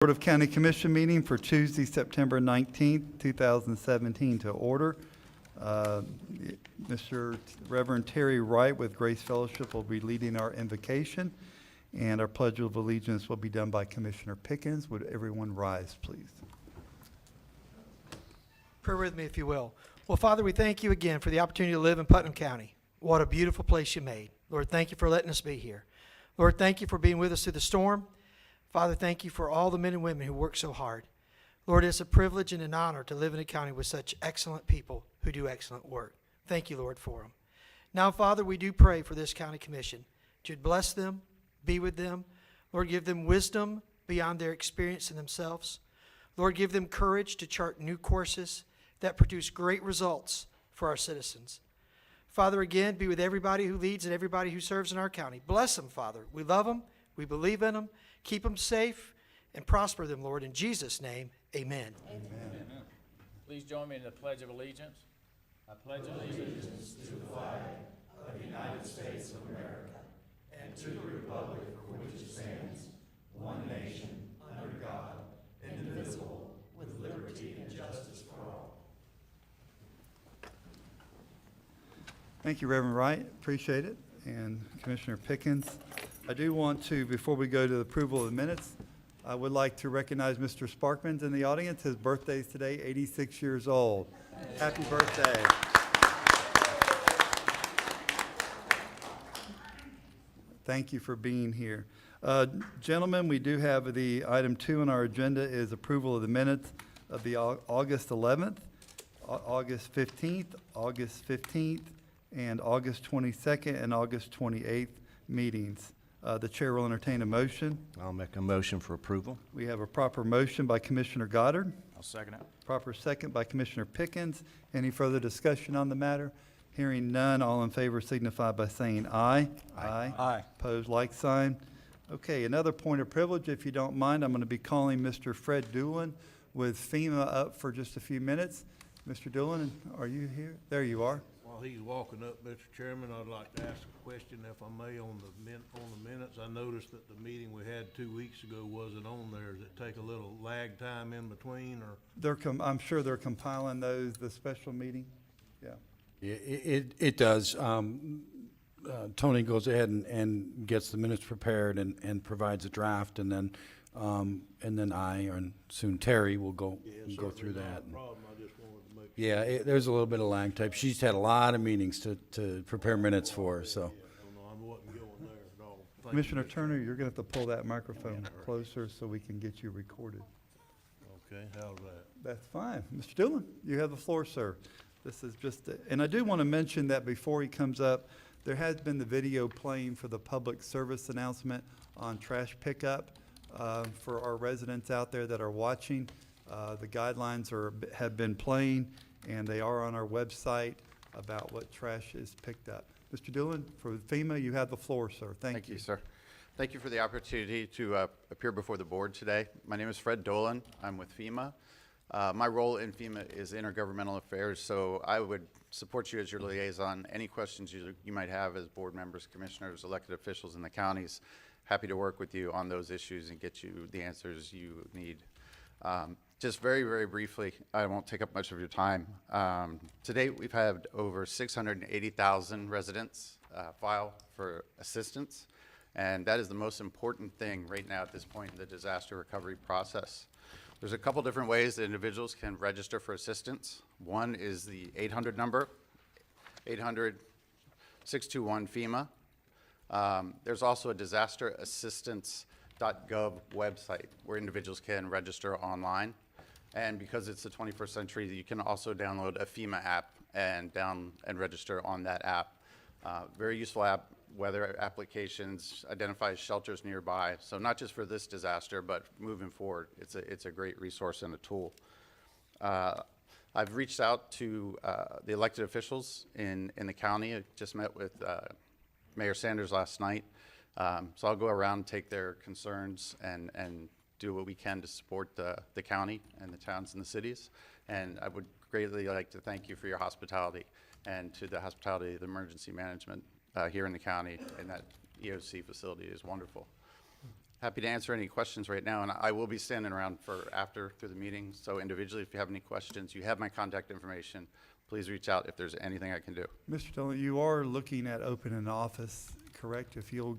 Board of County Commission meeting for Tuesday, September 19th, 2017 to order. Mr. Reverend Terry Wright with Grace Fellowship will be leading our invocation, and our Pledge of Allegiance will be done by Commissioner Pickens. Would everyone rise, please? Pray with me, if you will. Well, Father, we thank you again for the opportunity to live in Putnam County. What a beautiful place you made. Lord, thank you for letting us be here. Lord, thank you for being with us through the storm. Father, thank you for all the men and women who work so hard. Lord, it's a privilege and an honor to live in a county with such excellent people who do excellent work. Thank you, Lord, for them. Now, Father, we do pray for this county commission. That you'd bless them, be with them. Lord, give them wisdom beyond their experience in themselves. Lord, give them courage to chart new courses that produce great results for our citizens. Father, again, be with everybody who leads and everybody who serves in our county. Bless them, Father. We love them. We believe in them. Keep them safe and prosper them, Lord. In Jesus' name, amen. Amen. Amen. Please join me in the Pledge of Allegiance. I pledge allegiance to the flag of the United States of America and to the republic for which it stands, one nation, under God, indivisible, with liberty and justice for all. Thank you, Reverend Wright. Appreciate it. And Commissioner Pickens. I do want to, before we go to the approval of the minutes, I would like to recognize Mr. Sparkman's in the audience. His birthday is today, 86 years old. Happy birthday. Thank you for being here. Gentlemen, we do have the item 2 on our agenda is approval of the minutes of the August 11th, August 15th, August 15th, and August 22nd and August 28th meetings. The chair will entertain a motion. I'll make a motion for approval. We have a proper motion by Commissioner Goddard. I'll second it. Proper second by Commissioner Pickens. Any further discussion on the matter? Hearing none, all in favor signify by saying aye. Aye. Aye. Opposed, like sign. Okay, another point of privilege, if you don't mind, I'm going to be calling Mr. Fred Doolin with FEMA up for just a few minutes. Mr. Doolin, are you here? There you are. While he's walking up, Mr. Chairman, I'd like to ask a question, if I may, on the minutes. I noticed that the meeting we had 2 weeks ago wasn't on there. Does it take a little lag time in between, or? I'm sure they're compiling those, the special meeting. Yeah. Yeah, it does. Tony goes ahead and gets the minutes prepared and provides a draft, and then I and soon Terry will go through that. No problem. I just wanted to make sure. Yeah, there's a little bit of lag type. She's had a lot of meetings to prepare minutes for, so. Yeah, no, I wasn't going there at all. Thank Commissioner you. Turner, you're going to have to pull that microphone closer so we can get you recorded. Okay, how's that? That's fine. Mr. Dillon, you have the floor, sir. This is just, and I do want to mention that before he comes up, there has been the video playing for the public service announcement on trash pickup for our residents out there that are watching. The guidelines have been playing, and they are on our website about what trash is picked up. Mr. Dillon, for FEMA, you have the floor, sir. Thank you. Sir. Thank you for the opportunity to appear before the board today. My name is Fred Dolan. I'm with FEMA. My role in FEMA is intergovernmental affairs, so I would support you as your liaison. Any questions you might have as board members, commissioners, elected officials in the counties, happy to work with you on those issues and get you the answers you need. Just very, very briefly, I won't take up much of your time. To date, we've had over 680,000 residents file for assistance, and that is the most important thing right now at this point in the disaster recovery process. There's a couple different ways that individuals can register for assistance. One is the 800 number, 800-621-FEMA. There's also a disasterassistance.gov website where individuals can register online. And because it's the 21st century, you can also download a FEMA app and register on that app. Very useful app, weather applications, identifies shelters nearby. So not just for this disaster, but moving forward, it's a great resource and a tool. I've reached out to the elected officials in the county. I just met with Mayor Sanders last night. So I'll go around and take their concerns and do what we can to support the county and the towns and the cities. And I would greatly like to thank you for your hospitality and to the hospitality of the emergency management here in the county, and that EOC facility is wonderful. Happy to answer any questions right now, and I will be standing around for after through the meeting. So individually, if you have any questions, you have my contact information. Please reach out if there's anything I can do. Mr. Dolan, you are looking at opening an office, correct? If you'll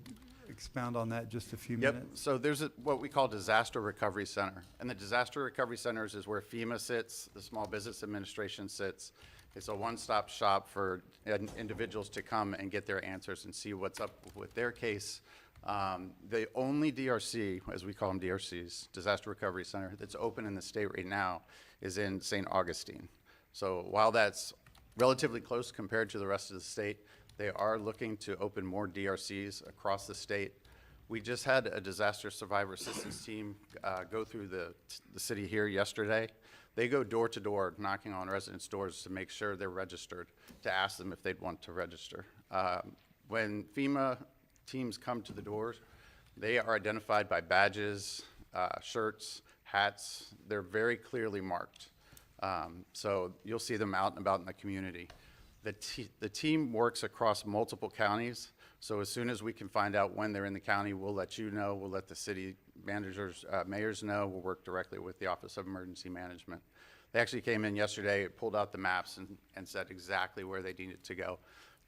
expound on that just a few Yep, minutes. so there's what we call Disaster Recovery Center. And the Disaster Recovery Centers is where FEMA sits, the Small Business Administration sits. It's a one-stop shop for individuals to come and get their answers and see what's up with their case. The only DRC, as we call them DRCs, Disaster Recovery Center, that's open in the state right now is in St. Augustine. So while that's relatively close compared to the rest of the state, they are looking to open more DRCs across the state. We just had a disaster survivor assistance team go through the city here yesterday. They go door to door, knocking on residents' doors to make sure they're registered, to ask them if they'd want to register. When FEMA teams come to the doors, they are identified by badges, shirts, hats. They're very clearly marked. So you'll see them out and about in the community. The team works across multiple counties, so as soon as we can find out when they're in the county, we'll let you know, we'll let the city managers, mayors know, we'll work directly with the Office of Emergency Management. They actually came in yesterday, pulled out the maps and said exactly where they needed to go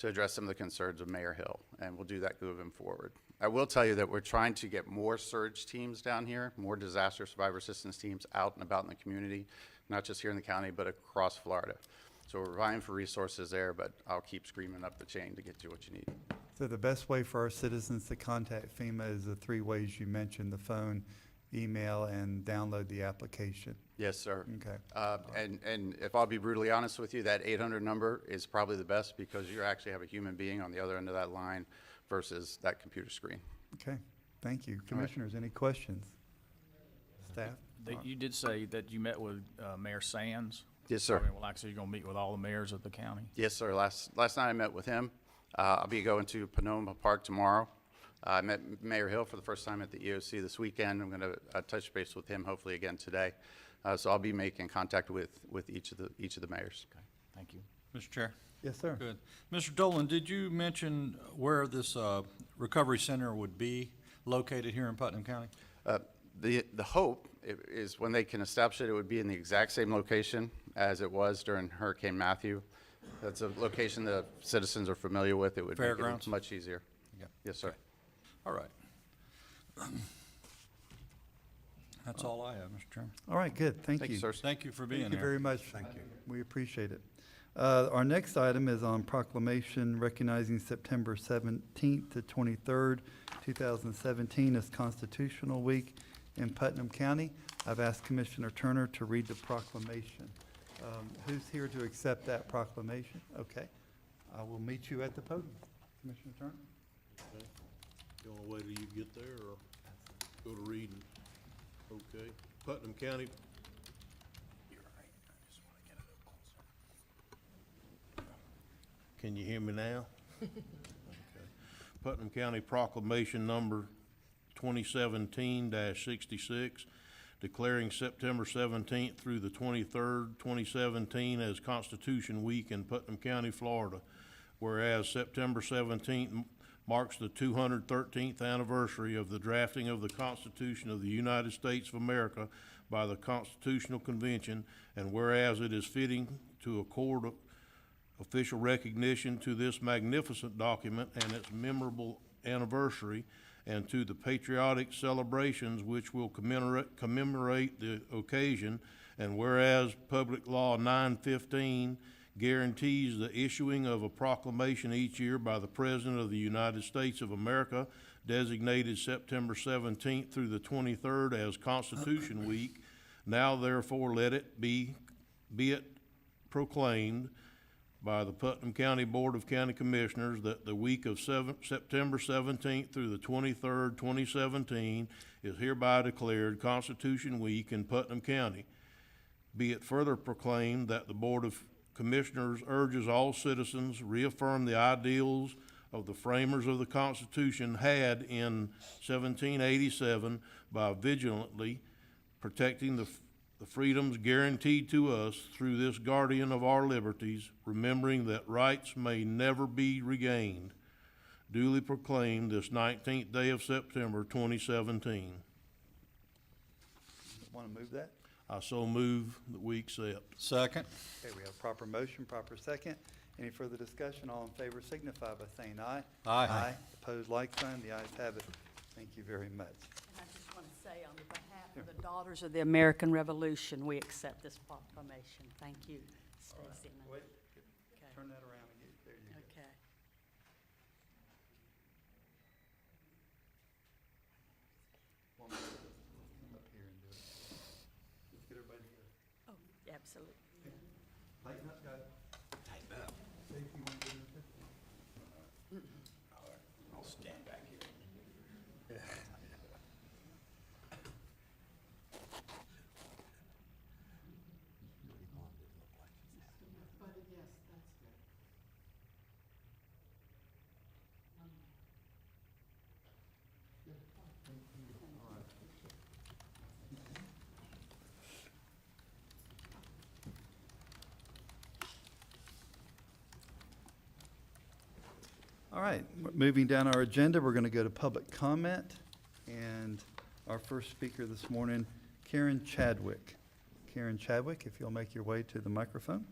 to address some of the concerns of Mayor Hill, and we'll do that moving forward. I will tell you that we're trying to get more surge teams down here, more disaster survivor assistance teams out and about in the community, not just here in the county, but across Florida. So we're vying for resources there, but I'll keep screaming up the chain to get you what you need. So the best way for our citizens to contact FEMA is the three ways you mentioned: the phone, email, and download the application. Yes, sir. Okay. And if I'll be brutally honest with you, that 800 number is probably the best because you actually have a human being on the other end of that line versus that computer screen. Okay, thank you. Commissioners, any questions? Staff? You did say that you met with Mayor Sands. Yes, sir. I mean, well, actually, you're going to meet with all the mayors of the county. Yes, sir. Last night I met with him. I'll be going to Putnam Park tomorrow. I met Mayor Hill for the first time at the EOC this weekend. I'm going to touch base with him hopefully again today. So I'll be making contact with each of the mayors. Okay, thank you. Mr. Chair? Yes, sir. Good. Mr. Dolan, did you mention where this recovery center would be located here in Putnam County? The hope is when they can establish it, it would be in the exact same location as it was during Hurricane Matthew. That's a location that citizens are familiar with. It would make Fairgrounds? it much easier. Yeah. Yes, sir. All right. That's all I have, Mr. Chairman. All right, good. Thank you. sir. Thank you for being here. Thank you very much. Thank you. We appreciate it. Our next item is on proclamation recognizing September 17th to 23rd, 2017 as Constitutional Week in Putnam County. I've asked Commissioner Turner to read the proclamation. Who's here to accept that proclamation? Okay. I will meet you at the podium. Commissioner Turner? Okay. You wanna wait till you get there or go to reading? Okay. Putnam County. Can you hear me now? Okay. Putnam County Proclamation Number 2017-66, declaring September 17th through the 23rd, 2017 as Constitution Week in Putnam County, Florida. Whereas September 17th marks the 213th anniversary of the drafting of the Constitution of the United States of America by the Constitutional Convention, and whereas it is fitting to accord official recognition to this magnificent document and its memorable anniversary, and to the patriotic celebrations which will commemorate the occasion, and whereas Public Law 915 guarantees the issuing of a proclamation each year by the President of the United States of America, designated September 17th through the 23rd as Constitution Week, now therefore let it be it proclaimed by the Putnam County Board of County Commissioners that the week of September 17th through the 23rd, 2017 is hereby declared Constitution Week in Putnam County. Be it further proclaimed that the Board of Commissioners urges all citizens reaffirm the ideals of the framers of the Constitution had in 1787 by vigilantly protecting the freedoms guaranteed to us through this guardian of our liberties, remembering that rights may never be regained. duly proclaimed this 19th day of September 2017. Want to move that? I so move that we accept. Second? Okay, we have proper motion, proper second. Any further discussion? All in favor signify by saying aye. Aye. Opposed, like sign. The ayes have it. Thank you very much. And I just want to say, on behalf of the Daughters of the American Revolution, we accept this proclamation. Thank you, Stacy. Wait, Okay. turn that around again. There you go. Okay. One more. Up here and do it. Let's get everybody together. Oh, absolutely. Tighten up, guys. Tighten up. Stacy, you want to do this? I'll stand back here. All right, moving down our agenda, we're going to go to public comment. And our first speaker this morning, Karen Chadwick. Karen Chadwick, if you'll make your way to the microphone.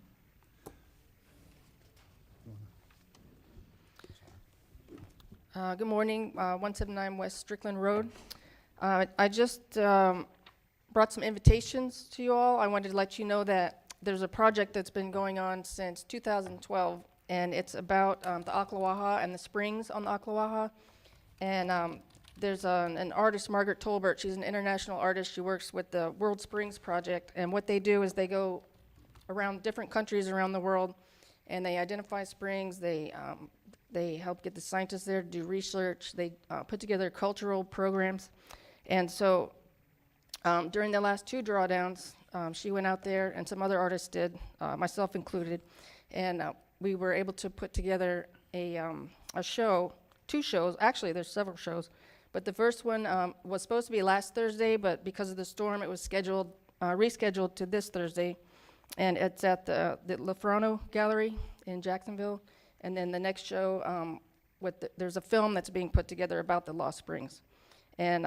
Good morning, 179 West Strickland Road. I just brought some invitations to you all. I wanted to let you know that there's a project that's been going on since 2012, and it's about the Ocklawaha and the springs on the Ocklawaha. And there's an artist, Margaret Tolbert. She's an international artist. She works with the World Springs Project, and what they do is they go around different countries around the world, and they identify springs. They help get the scientists there to do research. They put together cultural programs. And so during the last 2 drawdowns, she went out there, and some other artists did, myself included, and we were able to put together a show, 2 shows. Actually, there's several shows, but the first one was supposed to be last Thursday, but because of the storm, it was rescheduled to this Thursday, and it's at the Lafrano Gallery in Jacksonville. And then the next show, there's a film that's being put together about the Lost Springs. And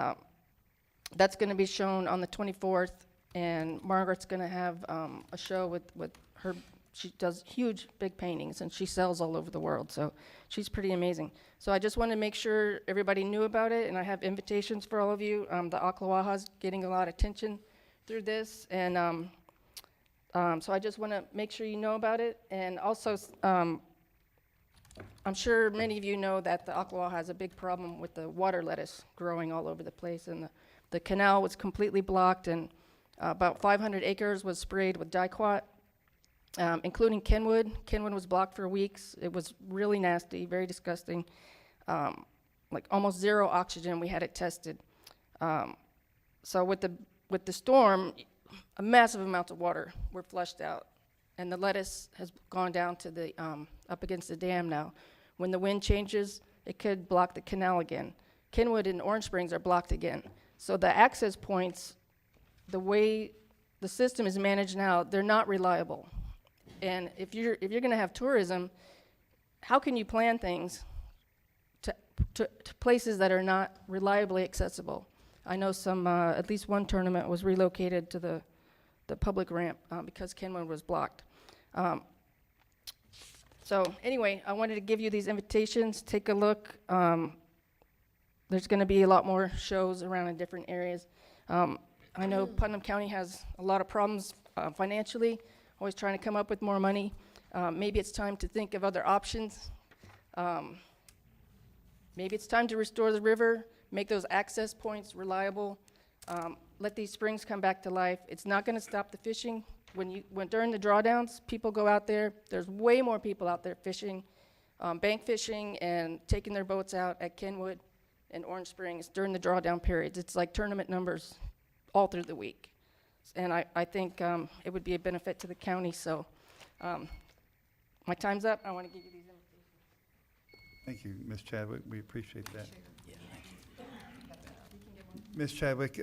that's going to be shown on the 24th. And Margaret's going to have a show with her. She does huge, big paintings, and she sells all over the world. So she's pretty amazing. So I just wanted to make sure everybody knew about it. And I have invitations for all of you. The Ocklawaha's getting a lot of attention through this. And so I just want to make sure you know about it. And also, I'm sure many of you know that the Ocklawaha has a big problem with the water lettuce growing all over the place, and the canal was completely blocked, and about 500 acres was sprayed with dicot, including Kenwood. Kenwood was blocked for weeks. It was really nasty, very disgusting, like almost 0 oxygen. We had it tested. So with the storm, a massive amount of water were flushed out, and the lettuce has gone down to the up against the dam now. When the wind changes, it could block the canal again. Kenwood and Orange Springs are blocked again. So the access points, the way the system is managed now, they're not reliable. And if you're going to have tourism, how can you plan things to places that are not reliably accessible? I know at least one tournament was relocated to the public ramp because Kenwood was blocked. So anyway, I wanted to give you these invitations. Take a look. There's going to be a lot more shows around in different areas. I know Putnam County has a lot of problems financially, always trying to come up with more money. Maybe it's time to think of other options. Maybe it's time to restore the river, make those access points reliable, let these springs come back to life. It's not going to stop the fishing. When during the drawdowns, people go out there. There's way more people out there fishing, bank fishing, and taking their boats out at Kenwood and Orange Springs during the drawdown periods. It's like tournament numbers all through the week. And I think it would be a benefit to the county. So my time's up. I want to give you these invitations. Thank you, Ms. Chadwick. We appreciate that. Ms. Chadwick,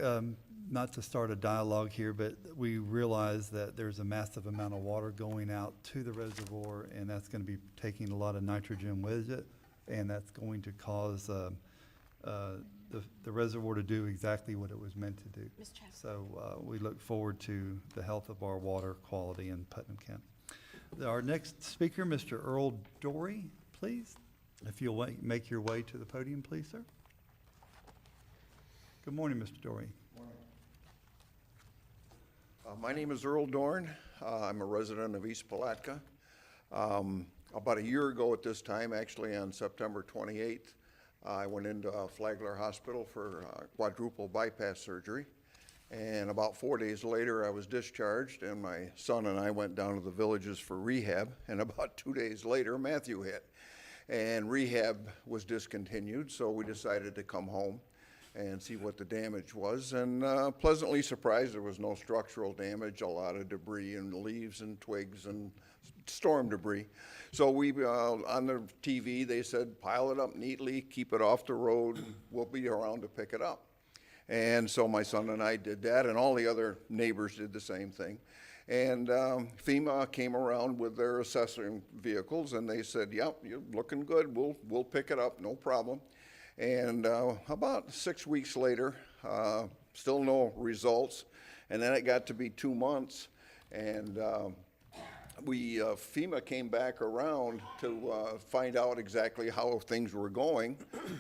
not to start a dialogue here, but we realize that there's a massive amount of water going out to the reservoir, and that's going to be taking a lot of nitrogen with it. and that's going to cause the reservoir to do exactly what it was meant to do. Ms. Chapman. So we look forward to the health of our water quality in Putnam County. Our next speaker, Mr. Earl Dory, please. If you'll make your way to the podium, please, sir. Good morning, Mr. Dory. My name is Earl Dorn. I'm a resident of East Palatka. About a year ago at this time, actually on September 28th, I went into Flagler Hospital for quadruple bypass surgery. And about 4 days later, I was discharged, and my son and I went down to the Villages for rehab. And about 2 days later, Matthew hit. And rehab was discontinued, so we decided to come home and see what the damage was. And pleasantly surprised, there was no structural damage, a lot of debris and leaves and twigs and storm debris. So we, on the TV, they said, pile it up neatly, keep it off the road, and we'll be around to pick it up. And so my son and I did that, and all the other neighbors did the same thing. And FEMA came around with their assessing vehicles, and they said, yep, you're looking good, we'll pick it up, no problem. And about 6 weeks later, still no results. And then it got to be 2 months, and FEMA came back around to find out exactly how things were going.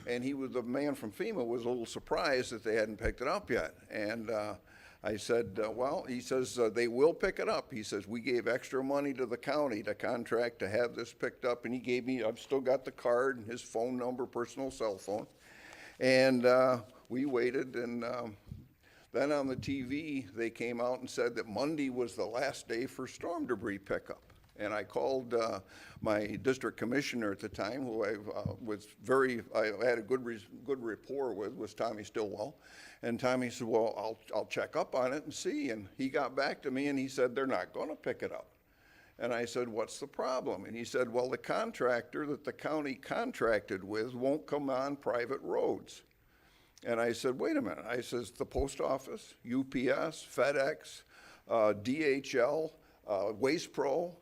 And the man from FEMA was a little surprised that they hadn't picked it up yet. And I said, well, he says, they will pick it up. He says, we gave extra money to the county to contract to have this picked up. And he gave me, I've still got the card and his phone number, personal cell phone. And we waited, and then on the TV, they came out and said that Monday was the last day for storm debris pickup. And I called my district commissioner at the time, who I had a good rapport with, was Tommy Stillwell. And Tommy said, well, I'll check up on it and see. And he got back to me and he said, they're not gonna pick it up. And I said, what's the problem? And he said, well, the contractor that the county contracted with won't come on private roads. And I said, wait a minute. I says, the post office, UPS, FedEx, DHL, Waste Pro,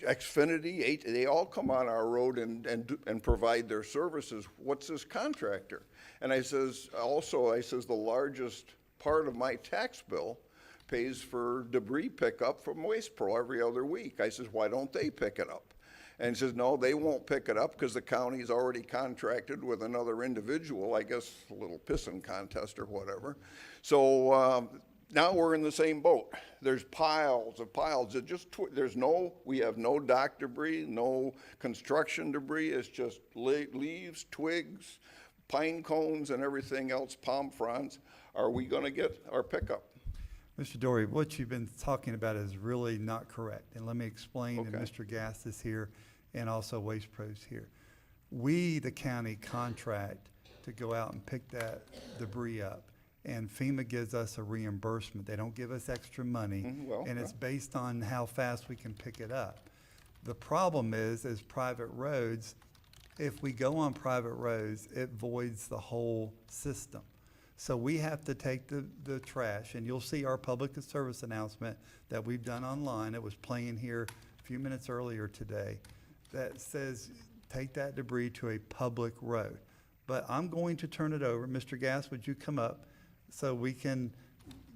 Xfinity, they all come on our road and provide their services. What's this contractor? And I says, the largest part of my tax bill pays for debris pickup from Waste Pro every other week. I says, why don't they pick it up? And he says, no, they won't pick it up because the county's already contracted with another individual, I guess a little pissing contest or whatever. So now we're in the same boat. There's piles of piles. We have no dock debris, no construction debris. It's just leaves, twigs, pine cones, and everything else, palm fronds. Are we going to get our pickup? Mr. Dory, what you've been talking about is really not correct. And let me explain, and Okay. Mr. Gass is here, and also Waste Pro's here. We, the county, contract to go out and pick that debris up. And FEMA gives us a reimbursement. They don't give us extra money, and it's based on how fast we can pick it up. The problem is private roads, if we go on private roads, it voids the whole system. So we have to take the trash, and you'll see our public service announcement that we've done online. It was playing here a few minutes earlier today that says take that debris to a public road. But I'm going to turn it over. Mr. Gass, would you come up so we can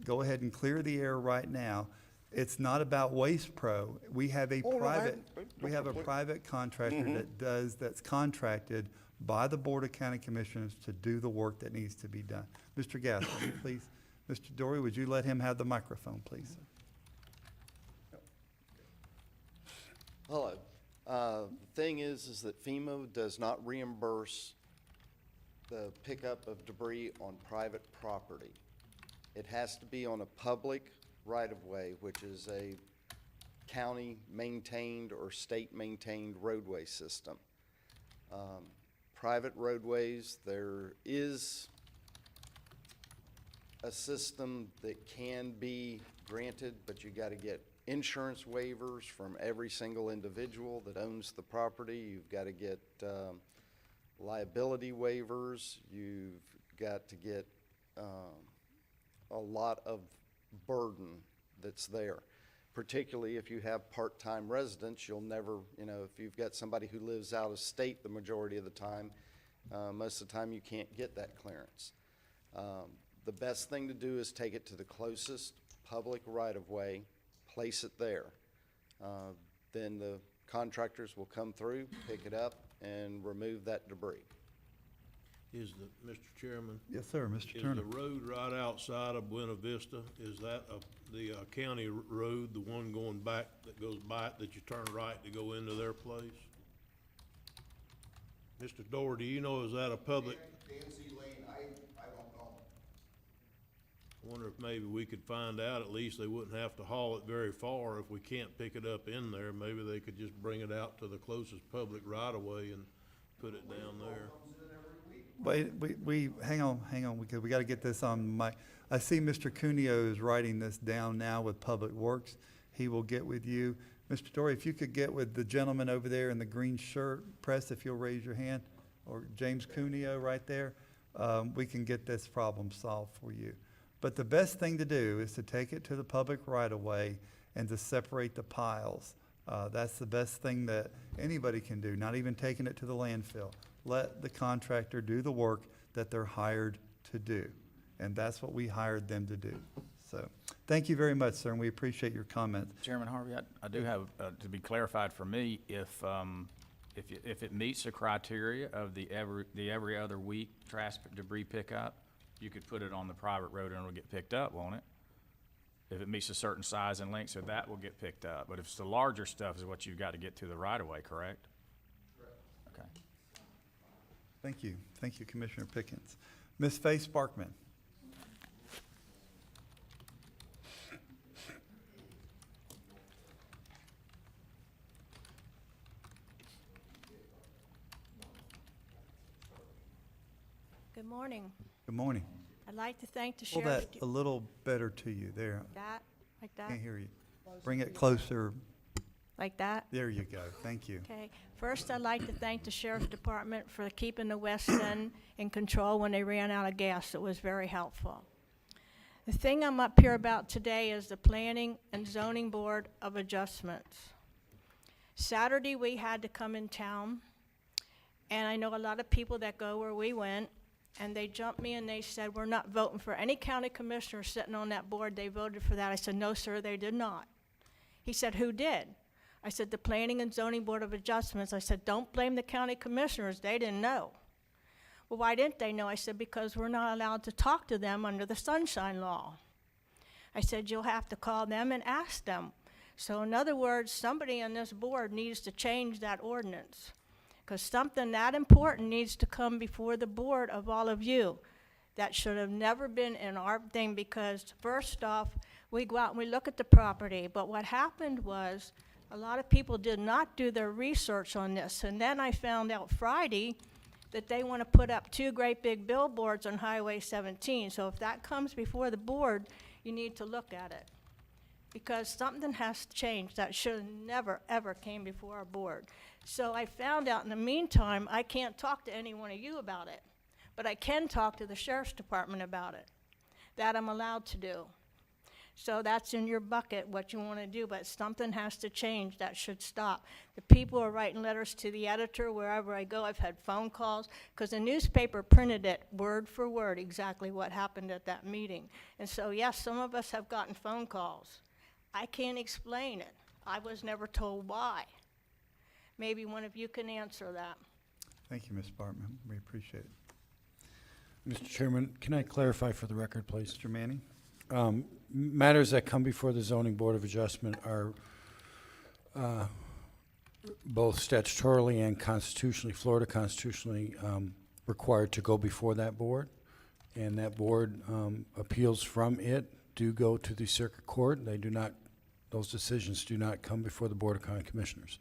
go ahead and clear the air right now? It's not about Waste Pro. We have a private contractor that's contracted by the Board of County Commissioners to do the work that needs to be done. Mr. Gass, would you please, Mr. Dory, would you let him have the microphone, please? Hello. The thing is that FEMA does not reimburse the pickup of debris on private property. It has to be on a public right-of-way, which is a county-maintained or state-maintained roadway system. Private roadways, there is a system that can be granted, but you got to get insurance waivers from every single individual that owns the property. You've got to get liability waivers. You've got to get a lot of burden that's there. particularly if you have part-time residents, you'll never, you know, if you've got somebody who lives out of state the majority of the time, most of the time you can't get that clearance. The best thing to do is take it to the closest public right-of-way, place it there. Then the contractors will come through, pick it up, and remove that debris. Mr. Chairman, Yes, sir, Mr. is Turner. the road right outside of Buena Vista, is that the county road, the one going back, that goes by it, that you turn right to go into their place? Mr. Dorr, do you know, is that a public? DNC Lane, I don't know. I wonder if maybe we could find out, at least they wouldn't have to haul it very far. If we can't pick it up in there, maybe they could just bring it out to the closest public right-of-way and put it down there. Wait, hang on, because we gotta get this on mic. I see Mr. Cuneo is writing this down now with Public Works. He will get with you. Mr. Torrey, if you could get with the gentleman over there in the green shirt, press if you'll raise your hand, or James Cuneo right there, we can get this problem solved for you. But the best thing to do is to take it to the public right-of-way and to separate the piles. That's the best thing that anybody can do, not even taking it to the landfill. Let the contractor do the work that they're hired to do. And that's what we hired them to do. So, thank you very much, sir, and we appreciate your comment. Chairman Harvey, I do have, to be clarified for me, if it meets the criteria of the every other week trash debris pickup, you could put it on the private road and it'll get picked up, won't it? If it meets a certain size and length, so that will get picked up. But if it's the larger stuff is what you've got to get to the right of way, correct? Correct. Okay. Thank you. Thank you, Commissioner Pickens. Ms. Faye Sparkman. Good morning. Good morning. I'd like to thank the Pull sheriff. that a little better to you there. Like that, Can't hear you. Bring it closer. like that. There you go. Thank you. Okay. First, I'd like to thank the sheriff's department for keeping the West End in control when they ran out of gas. It was very helpful. The thing I'm up here about today is the Planning and Zoning Board of Adjustments. Saturday, we had to come in town, and I know a lot of people that go where we went, and they jumped me and they said, we're not voting for any county commissioner sitting on that board. They voted for that. I said, no, sir, they did not. He said, who did? I said, the Planning and Zoning Board of Adjustments. I said, don't blame the county commissioners. They didn't know. Well, why didn't they know? I said, because we're not allowed to talk to them under the Sunshine Law. I said, you'll have to call them and ask them. So in other words, somebody on this board needs to change that ordinance, because something that important needs to come before the board of all of you. That should have never been in our thing, because first off, we go out and we look at the property, but what happened was a lot of people did not do their research on this, and then I found out Friday that they want to put up 2 great big billboards on Highway 17. So if that comes before the board, you need to look at it, because something has to change. That should have never, ever came before our board. So I found out in the meantime, I can't talk to any one of you about it, but I can talk to the sheriff's department about it. That I'm allowed to do. So that's in your bucket, what you want to do, but something has to change. That should stop. The people are writing letters to the editor wherever I go. I've had phone calls, because the newspaper printed it word for word, exactly what happened at that meeting. And so, yes, some of us have gotten phone calls. I can't explain it. I was never told why. Maybe one of you can answer that. Thank you, Ms. Sparkman. We appreciate it. Mr. Chairman, can I clarify for the record, please? Mr. Manning? Matters that come before the Zoning Board of Adjustment are both statutorily and constitutionally, Florida constitutionally, required to go before that board. And that board, appeals from it do go to the circuit court. They do not, those decisions do not come before the Board of County Commissioners.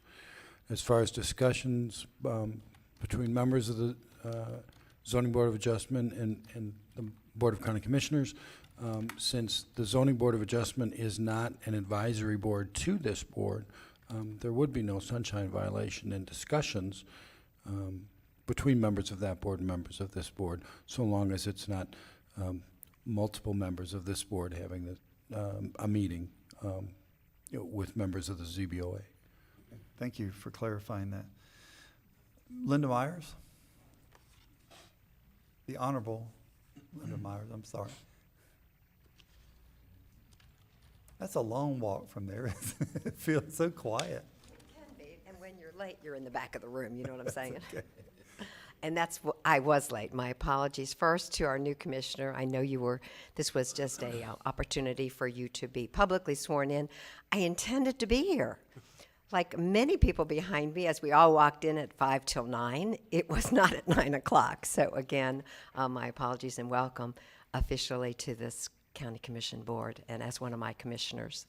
As far as discussions between members of the Zoning Board of Adjustment and the Board of County Commissioners, since the Zoning Board of Adjustment is not an advisory board to this board, there would be no sunshine violation in discussions between members of that board and members of this board, so long as it's not multiple members of this board having a meeting with members of the ZBOA. Thank you for clarifying that. Linda Myers? The Honorable Linda Myers, I'm sorry. That's a long walk from there. It feels so quiet. Can be, and when you're late, you're in the back of the room, you know what I'm saying? And I was late. My apologies. First, to our new commissioner, I know this was just a opportunity for you to be publicly sworn in. I intended to be here. Like many people behind me, as we all walked in at 5 till 9, it was not at 9 o'clock. So again, my apologies and welcome officially to this County Commission Board and as one of my commissioners.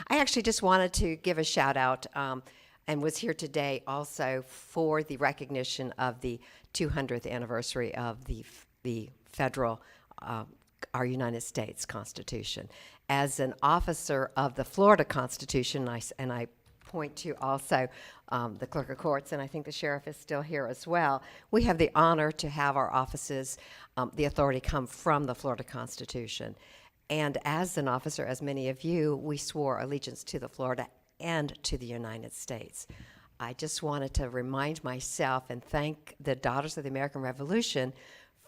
I actually just wanted to give a shout out and was here today also for the recognition of the 200th anniversary of the federal, our United States Constitution. As an officer of the Florida Constitution, and I point to also the clerk of courts, and I think the sheriff is still here as well, we have the honor to have our offices, the authority come from the Florida Constitution. And as an officer, as many of you, we swore allegiance to the Florida and to the United States. I just wanted to remind myself and thank the Daughters of the American Revolution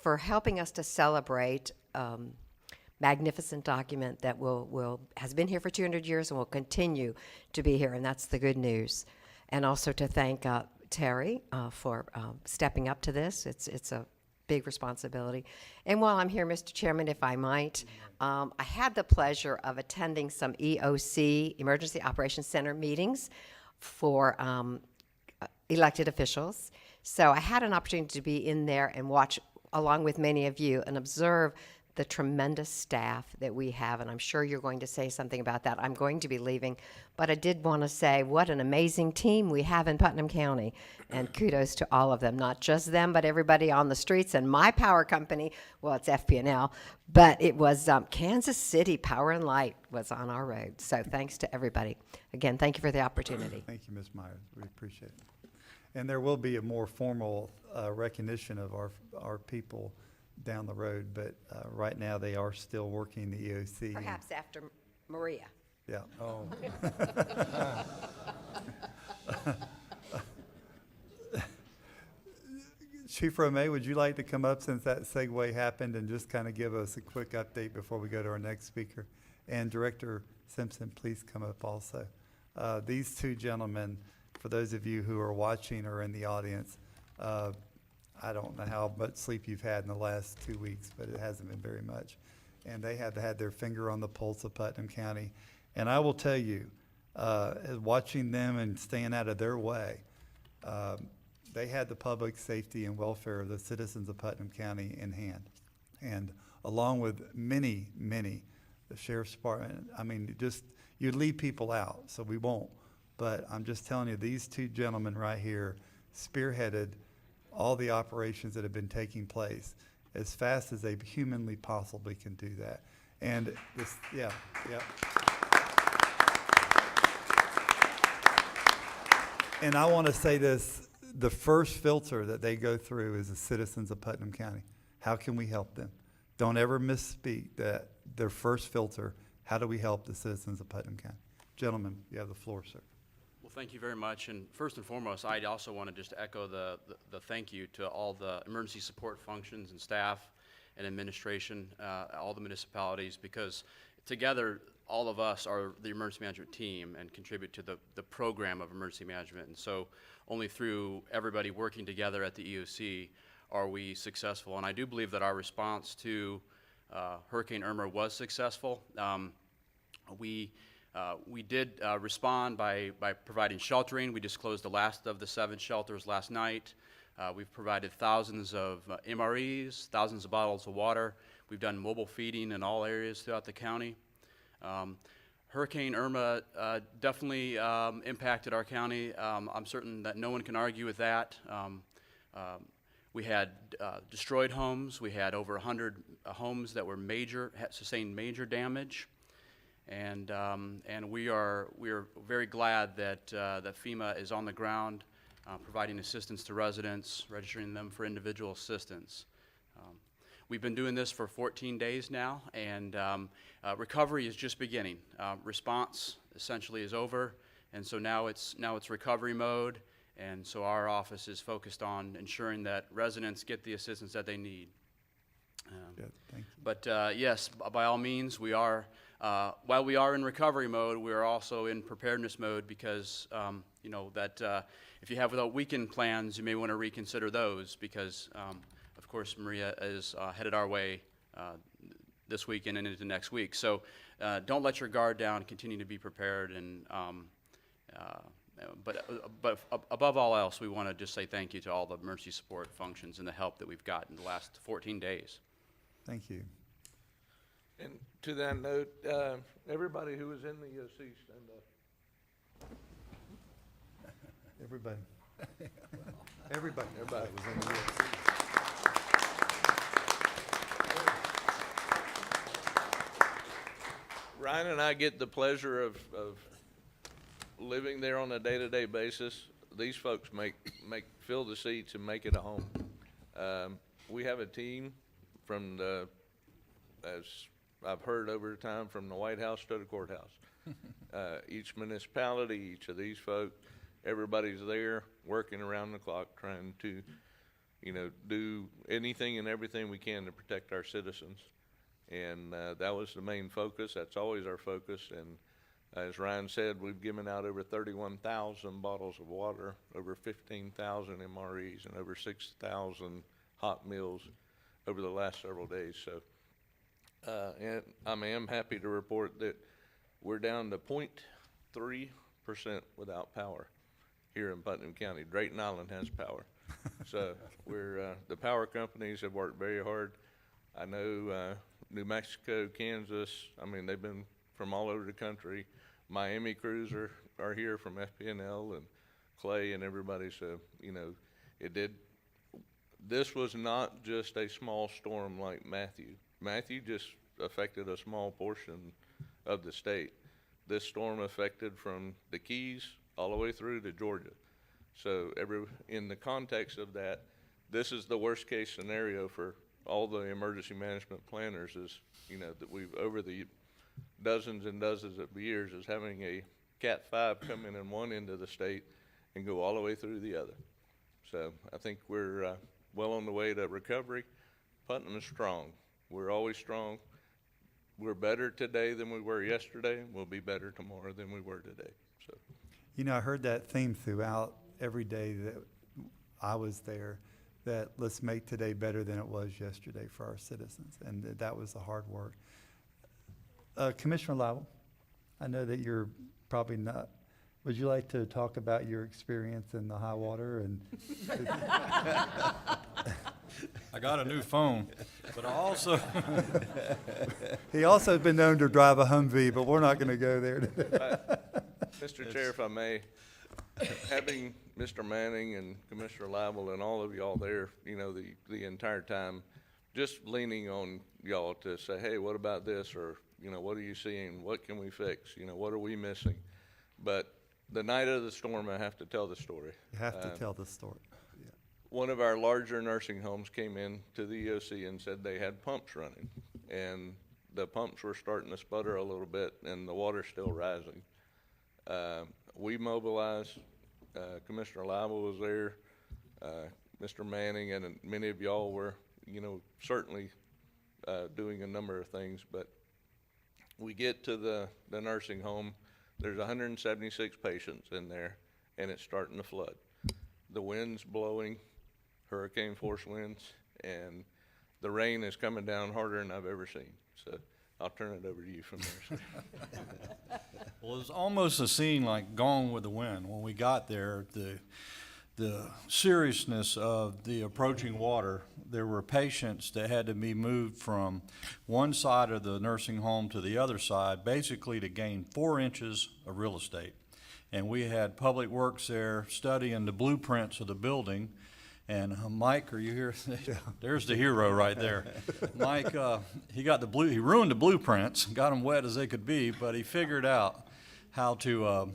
for helping us to celebrate magnificent document that has been here for 200 years and will continue to be here, and that's the good news. And also to thank Terry for stepping up to this. It's a big responsibility. And while I'm here, Mr. Chairman, if I might, I had the pleasure of attending some EOC, Emergency Operations Center meetings for elected officials. So I had an opportunity to be in there and watch, along with many of you, and observe the tremendous staff that we have, and I'm sure you're going to say something about that. I'm going to be leaving, but I did want to say what an amazing team we have in Putnam County, and kudos to all of them, not just them, but everybody on the streets. And my power company, well, it's FP&L, but it was Kansas City Power and Light was on our road. So thanks to everybody. Again, thank you for the opportunity. Thank you, Ms. Myers. We appreciate it. And there will be a more formal recognition of our people down the road, but right now they are still working the EOC. Perhaps after Maria. Yeah. Oh. Chief Romay, would you like to come up since that segue happened and just kind of give us a quick update before we go to our next speaker? And Director Simpson, please come up also. These two gentlemen, for those of you who are watching or in the audience, I don't know how much sleep you've had in the last 2 weeks, but it hasn't been very much. And they have had their finger on the pulse of Putnam County. And I will tell you, watching them and staying out of their way, they had the public safety and welfare of the citizens of Putnam County in hand. And along with many, the Sheriff's Department, I mean, just, you'd leave people out, so we won't. But I'm just telling you, these two gentlemen right here spearheaded all the operations that have been taking place as fast as they humanly possibly can do that. And this, yeah. And I want to say this, the first filter that they go through is the citizens of Putnam County. How can we help them? Don't ever misspeak that their first filter, how do we help the citizens of Putnam County? Gentlemen, you have the floor, sir. Well, thank you very much. And first and foremost, I also want to just echo the thank you to all the emergency support functions and staff and administration, all the municipalities, because together, all of us are the emergency management team and contribute to the program of emergency management. And so only through everybody working together at the EOC are we successful. And I do believe that our response to Hurricane Irma was successful. We did respond by providing sheltering. We just closed the last of the 7 shelters last night. We've provided thousands of MREs, thousands of bottles of water. We've done mobile feeding in all areas throughout the county. Hurricane Irma definitely impacted our county. I'm certain that no one can argue with that. We had destroyed homes. We had over 100 homes that were sustained major damage. And we are very glad that FEMA is on the ground, providing assistance to residents, registering them for individual assistance. We've been doing this for 14 days now, and recovery is just beginning. Response essentially is over, and so now it's recovery mode, and so our office is focused on ensuring that residents get the assistance that they need. Good, thank you. But yes, by all means, we are, while we are in recovery mode, we are also in preparedness mode because, you know, that if you have weekend plans, you may want to reconsider those because, of course, Maria is headed our way this weekend and into next week. So don't let your guard down, continue to be prepared. And, but above all else, we want to just say thank you to all the emergency support functions and the help that we've gotten the last 14 days. Thank you. And to that note, everybody who was in the EOC, stand up. Everybody. Everybody. Everybody was in the EOC. Ryan and I get the pleasure of living there on a day-to-day basis. These folks fill the seats and make it a home. We have a team from as I've heard over time, from the White House to the courthouse. Each municipality, each of these folks, everybody's there working around the clock trying to, you know, do anything and everything we can to protect our citizens. And that was the main focus. That's always our focus. And as Ryan said, we've given out over 31,000 bottles of water, over 15,000 MREs, and over 6,000 hot meals over the last several days. So, and I am happy to report that we're down to 0.3% without power here in Putnam County. Drayton Island has power. So we're, the power companies have worked very hard. I know New Mexico, Kansas, I mean, they've been from all over the country. Miami crews are here from FPNL and Clay and everybody. So, you know, this was not just a small storm like Matthew. Matthew just affected a small portion of the state. This storm affected from the Keys all the way through to Georgia. So in the context of that, this is the worst case scenario for all the emergency management planners is, you know, that we've over the dozens and dozens of years is having a Cat 5 come in one end of the state and go all the way through the other. So I think we're well on the way to recovery. Putnam is strong. We're always strong. We're better today than we were yesterday. We'll be better tomorrow than we were today. So, You know, I heard that theme throughout every day that I was there, that let's make today better than it was yesterday for our citizens, and that was the hard work. Commissioner Lowell, I know that you're probably not, would you like to talk about your experience in the high water? And I got a new phone, but I also, he also has been known to drive a Humvee, but we're not going to go there today. Mr. Chair, if I may, having Mr. Manning and Commissioner Lible and all of y'all there, you know, the entire time, just leaning on y'all to say, hey, what about this? Or, you know, what are you seeing? What can we fix? You know, what are we missing? But the night of the storm, I have to tell the story. You have to tell the story. Yeah. One of our larger nursing homes came in to the EOC and said they had pumps running, and the pumps were starting to sputter a little bit, and the water's still rising. We mobilized. Commissioner Lible was there. Mr. Manning and many of y'all were, you know, certainly doing a number of things. But we get to the nursing home. There's 176 patients in there, and it's starting to flood. The wind's blowing, hurricane force winds, and the rain is coming down harder than I've ever seen. So I'll turn it over to you from there. well, it was almost a scene like Gone with the Wind. When we got there, the seriousness of the approaching water, there were patients that had to be moved from one side of the nursing home to the other side, basically to gain 4 inches of real estate. And we had Public Works there studying the blueprints of the building. And Mike, are you here? There's the hero right there. Mike, he ruined the blueprints, got them wet as they could be, but he figured out how to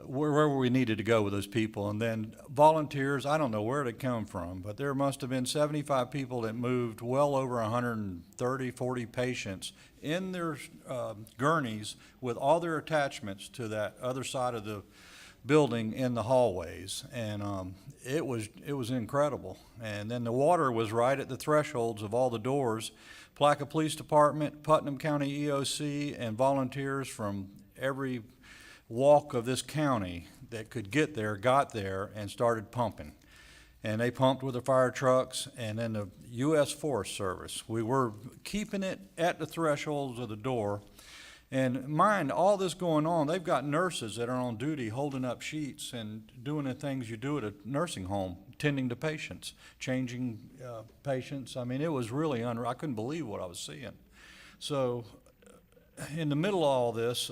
wherever we needed to go with those people. And then volunteers, I don't know where they come from, but there must have been 75 people that moved well over 130, 40 patients in their gurneys with all their attachments to that other side of the building in the hallways. And it was incredible. And then the water was right at the thresholds of all the doors. Plaquemine Police Department, Putnam County EOC, and volunteers from every walk of this county that could get there got there and started pumping. And they pumped with the fire trucks, and then the U.S. Forest Service. We were keeping it at the thresholds of the door. And mind, all this going on, they've got nurses that are on duty holding up sheets and doing the things you do at a nursing home, tending to patients, changing patients. I mean, it was really unreal. I couldn't believe what I was seeing. So in the middle of all this,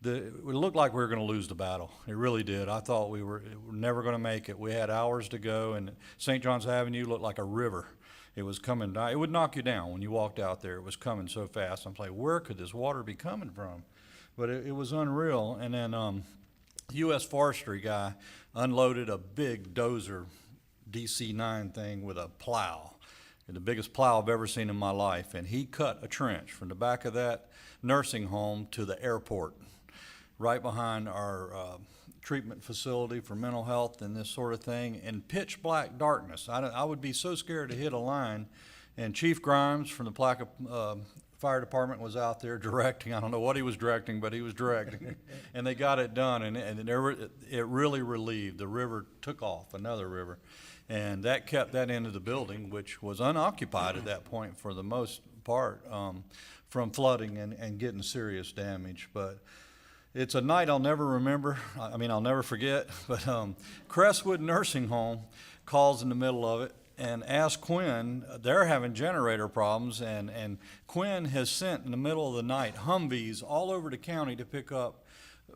it looked like we were going to lose the battle. It really did. I thought we were never going to make it. We had hours to go, and St. John's Avenue looked like a river. It was coming down. It would knock you down when you walked out there. It was coming so fast. I'm like, where could this water be coming from? But it was unreal. And then U.S. Forestry guy unloaded a big dozer DC-9 thing with a plow, the biggest plow I've ever seen in my life. And he cut a trench from the back of that nursing home to the airport, right behind our treatment facility for mental health and this sort of thing, in pitch black darkness. I would be so scared to hit a line. And Chief Grimes from the Plaquemine Fire Department was out there directing. I don't know what he was directing, but he was directing. And they got it done, and it really relieved. The river took off, another river, and that kept that end of the building, which was unoccupied at that point for the most part, from flooding and getting serious damage. But it's a night I'll never remember. I mean, I'll never forget. But Crestwood Nursing Home calls in the middle of it and asks Quinn. They're having generator problems, and Quinn has sent in the middle of the night Humvees all over the county to pick up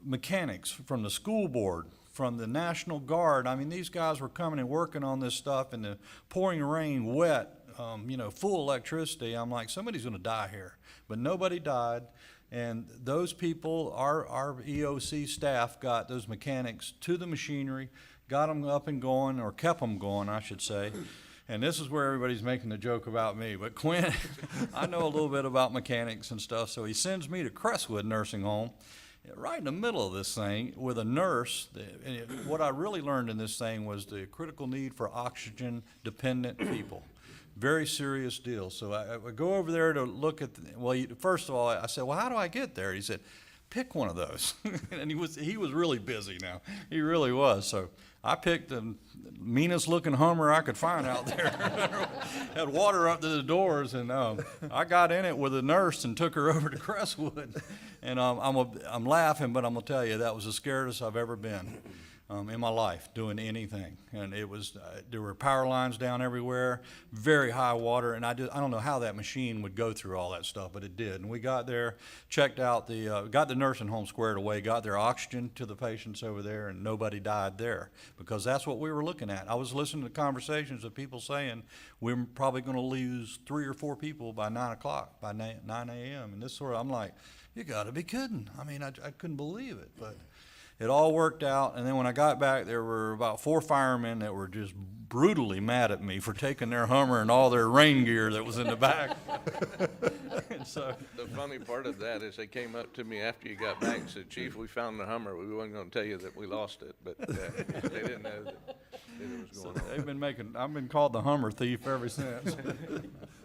mechanics from the school board, from the National Guard. I mean, these guys were coming and working on this stuff in the pouring rain, wet, full electricity. I'm like, somebody's going to die here. But nobody died. And those people, our EOC staff, got those mechanics to the machinery, got them up and going, or kept them going, I should say. And this is where everybody's making the joke about me. But Quinn, I know a little bit about mechanics and stuff, so he sends me to Crestwood Nursing Home, right in the middle of this thing, with a nurse. What I really learned in this thing was the critical need for oxygen-dependent people. Very serious deal. So I would go over there to look at, first of all, I said, well, how do I get there? He said, pick one of those. And he was really busy now. He really was. So I picked the meanest looking Hummer I could find out there. Had water up to the doors, and I got in it with a nurse and took her over to Crestwood. And I'm laughing, but I'm gonna tell you, that was the scariest I've ever been in my life doing anything. And it was there were power lines down everywhere, very high water, and I don't know how that machine would go through all that stuff, but it did. And we got there, checked out got the nursing home squared away, got their oxygen to the patients over there, and nobody died there, because that's what we were looking at. I was listening to conversations of people saying we're probably going to lose 3 or 4 people by 9 o'clock, by 9 a.m. And this sort of, I'm like, you got to be kidding. I mean, I couldn't believe it, but it all worked out. And then when I got back, there were about 4 firemen that were just brutally mad at me for taking their Hummer and all their rain gear that was in the back. And so, the funny part of that is they came up to me after you got back and said, Chief, we found the Hummer. We weren't going to tell you that we lost it, but they didn't know that it was going on. I've been called the Hummer thief ever since.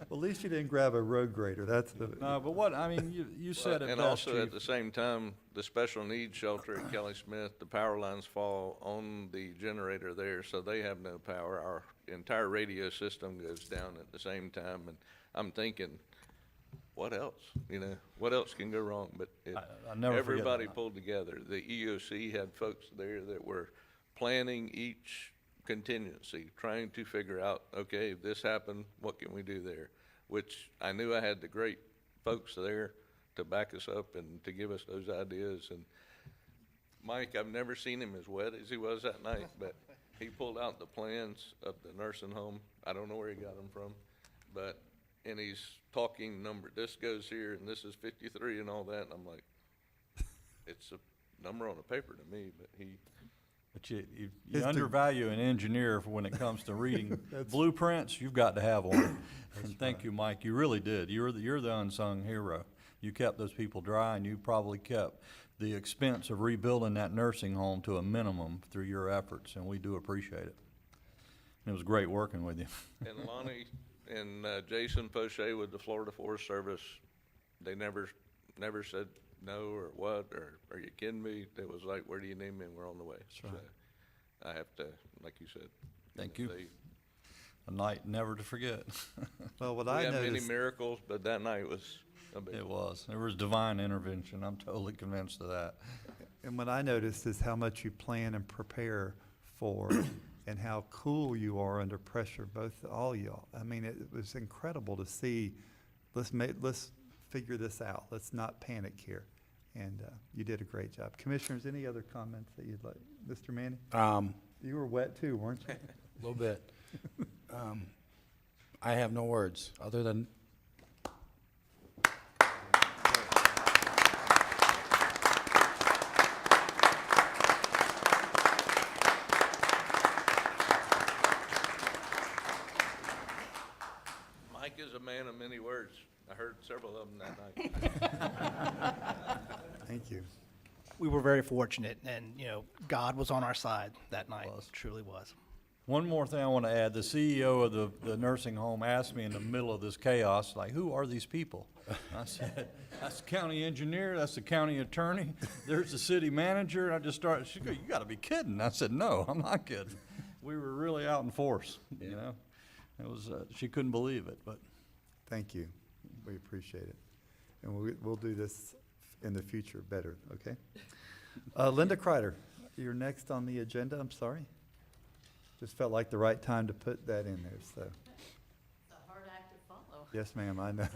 Well, at least you didn't grab a road grader. That's the. No, but what, I mean, you said it best, And also Chief. at the same time, the special needs shelter at Kelly Smith, the power lines fall on the generator there, so they have no power. Our entire radio system goes down at the same time, and I'm thinking, what else? What else can go wrong? But I never forget everybody that. pulled together. The EOC had folks there that were planning each contingency, trying to figure out, okay, if this happened, what can we do there? Which I knew I had the great folks there to back us up and to give us those ideas. And Mike, I've never seen him as wet as he was that night, but he pulled out the plans of the nursing home. I don't know where he got them from, and he's talking this goes here and this is 53 and all that. And I'm like, it's number on the paper to me, but he, But you It's the- undervalue an engineer when it comes to reading blueprints, you've got to have one. And thank you, Mike, you really did. You're the unsung hero. You kept those people dry, and you probably kept the expense of rebuilding that nursing home to a minimum through your efforts, and we do appreciate it. It was great working with you. and Lonnie and Jason Poche with the Florida Forest Service, they never said no or what, or are you kidding me? It was like, where do you need me? And we're on the way. right. So I have to, like you said. Thank you. they- A night never to forget. Well, what We I have many noticed, miracles, but that night was a big It one. was. There was divine intervention. I'm totally convinced of that. and what I noticed is how much you plan and prepare for, and how cool you are under pressure, all y'all. I mean, it was incredible to see. Let's figure this out. Let's not panic here. And you did a great job. Commissioners, any other comments that you'd like? Mr. Manning? You were wet too, weren't you? A little bit. I have no words, other than Mike is a man of many words. I heard several of them that night. Thank you. We were very fortunate, and, you know, God was on our side that night. Truly was. One more thing I want to add, the CEO of the nursing home asked me in the middle of this chaos, like, who are these people? I said, that's the county engineer, that's the county attorney, there's the city manager, and I just started, she goes, you gotta be kidding. I said, no, I'm not kidding. We were really out in force, you know? It was, she couldn't believe it, but. Thank you. We appreciate it. And we'll do this in the future better, okay? Linda Kreider, you're next on the agenda, I'm sorry. Just felt like the right time to put that in there, so. It's a hard act to follow. Yes, ma'am, I know.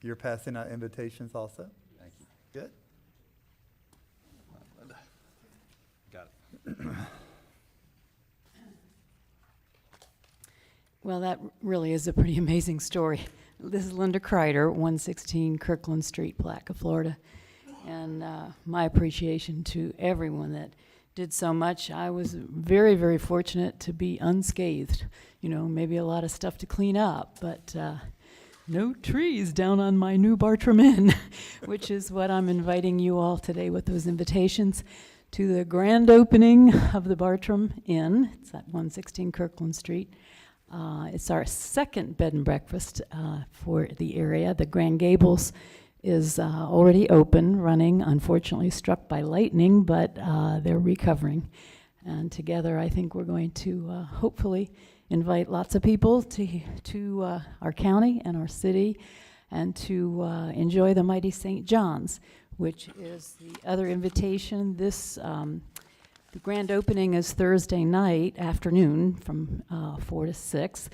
You're passing out invitations also? Thank you. Good. Got it. Well, that really is a pretty amazing story. This is Linda Kreider, 116 Kirkland Street, Palatka, Florida. And my appreciation to everyone that did so much. I was very, very fortunate to be unscathed. You know, maybe a lot of stuff to clean up, but no trees down on my new Bartram Inn, which is what I'm inviting you all today with those invitations to the grand opening of the Bartram Inn. It's at 116 Kirkland Street. It's our second bed and breakfast for the area. The Grand Gables is already open, running, unfortunately struck by lightning, but they're recovering. And together, I think we're going to hopefully invite lots of people to our county and our city, and to enjoy the mighty St. John's, which is the other invitation. The grand opening is Thursday night afternoon from 4 to 6,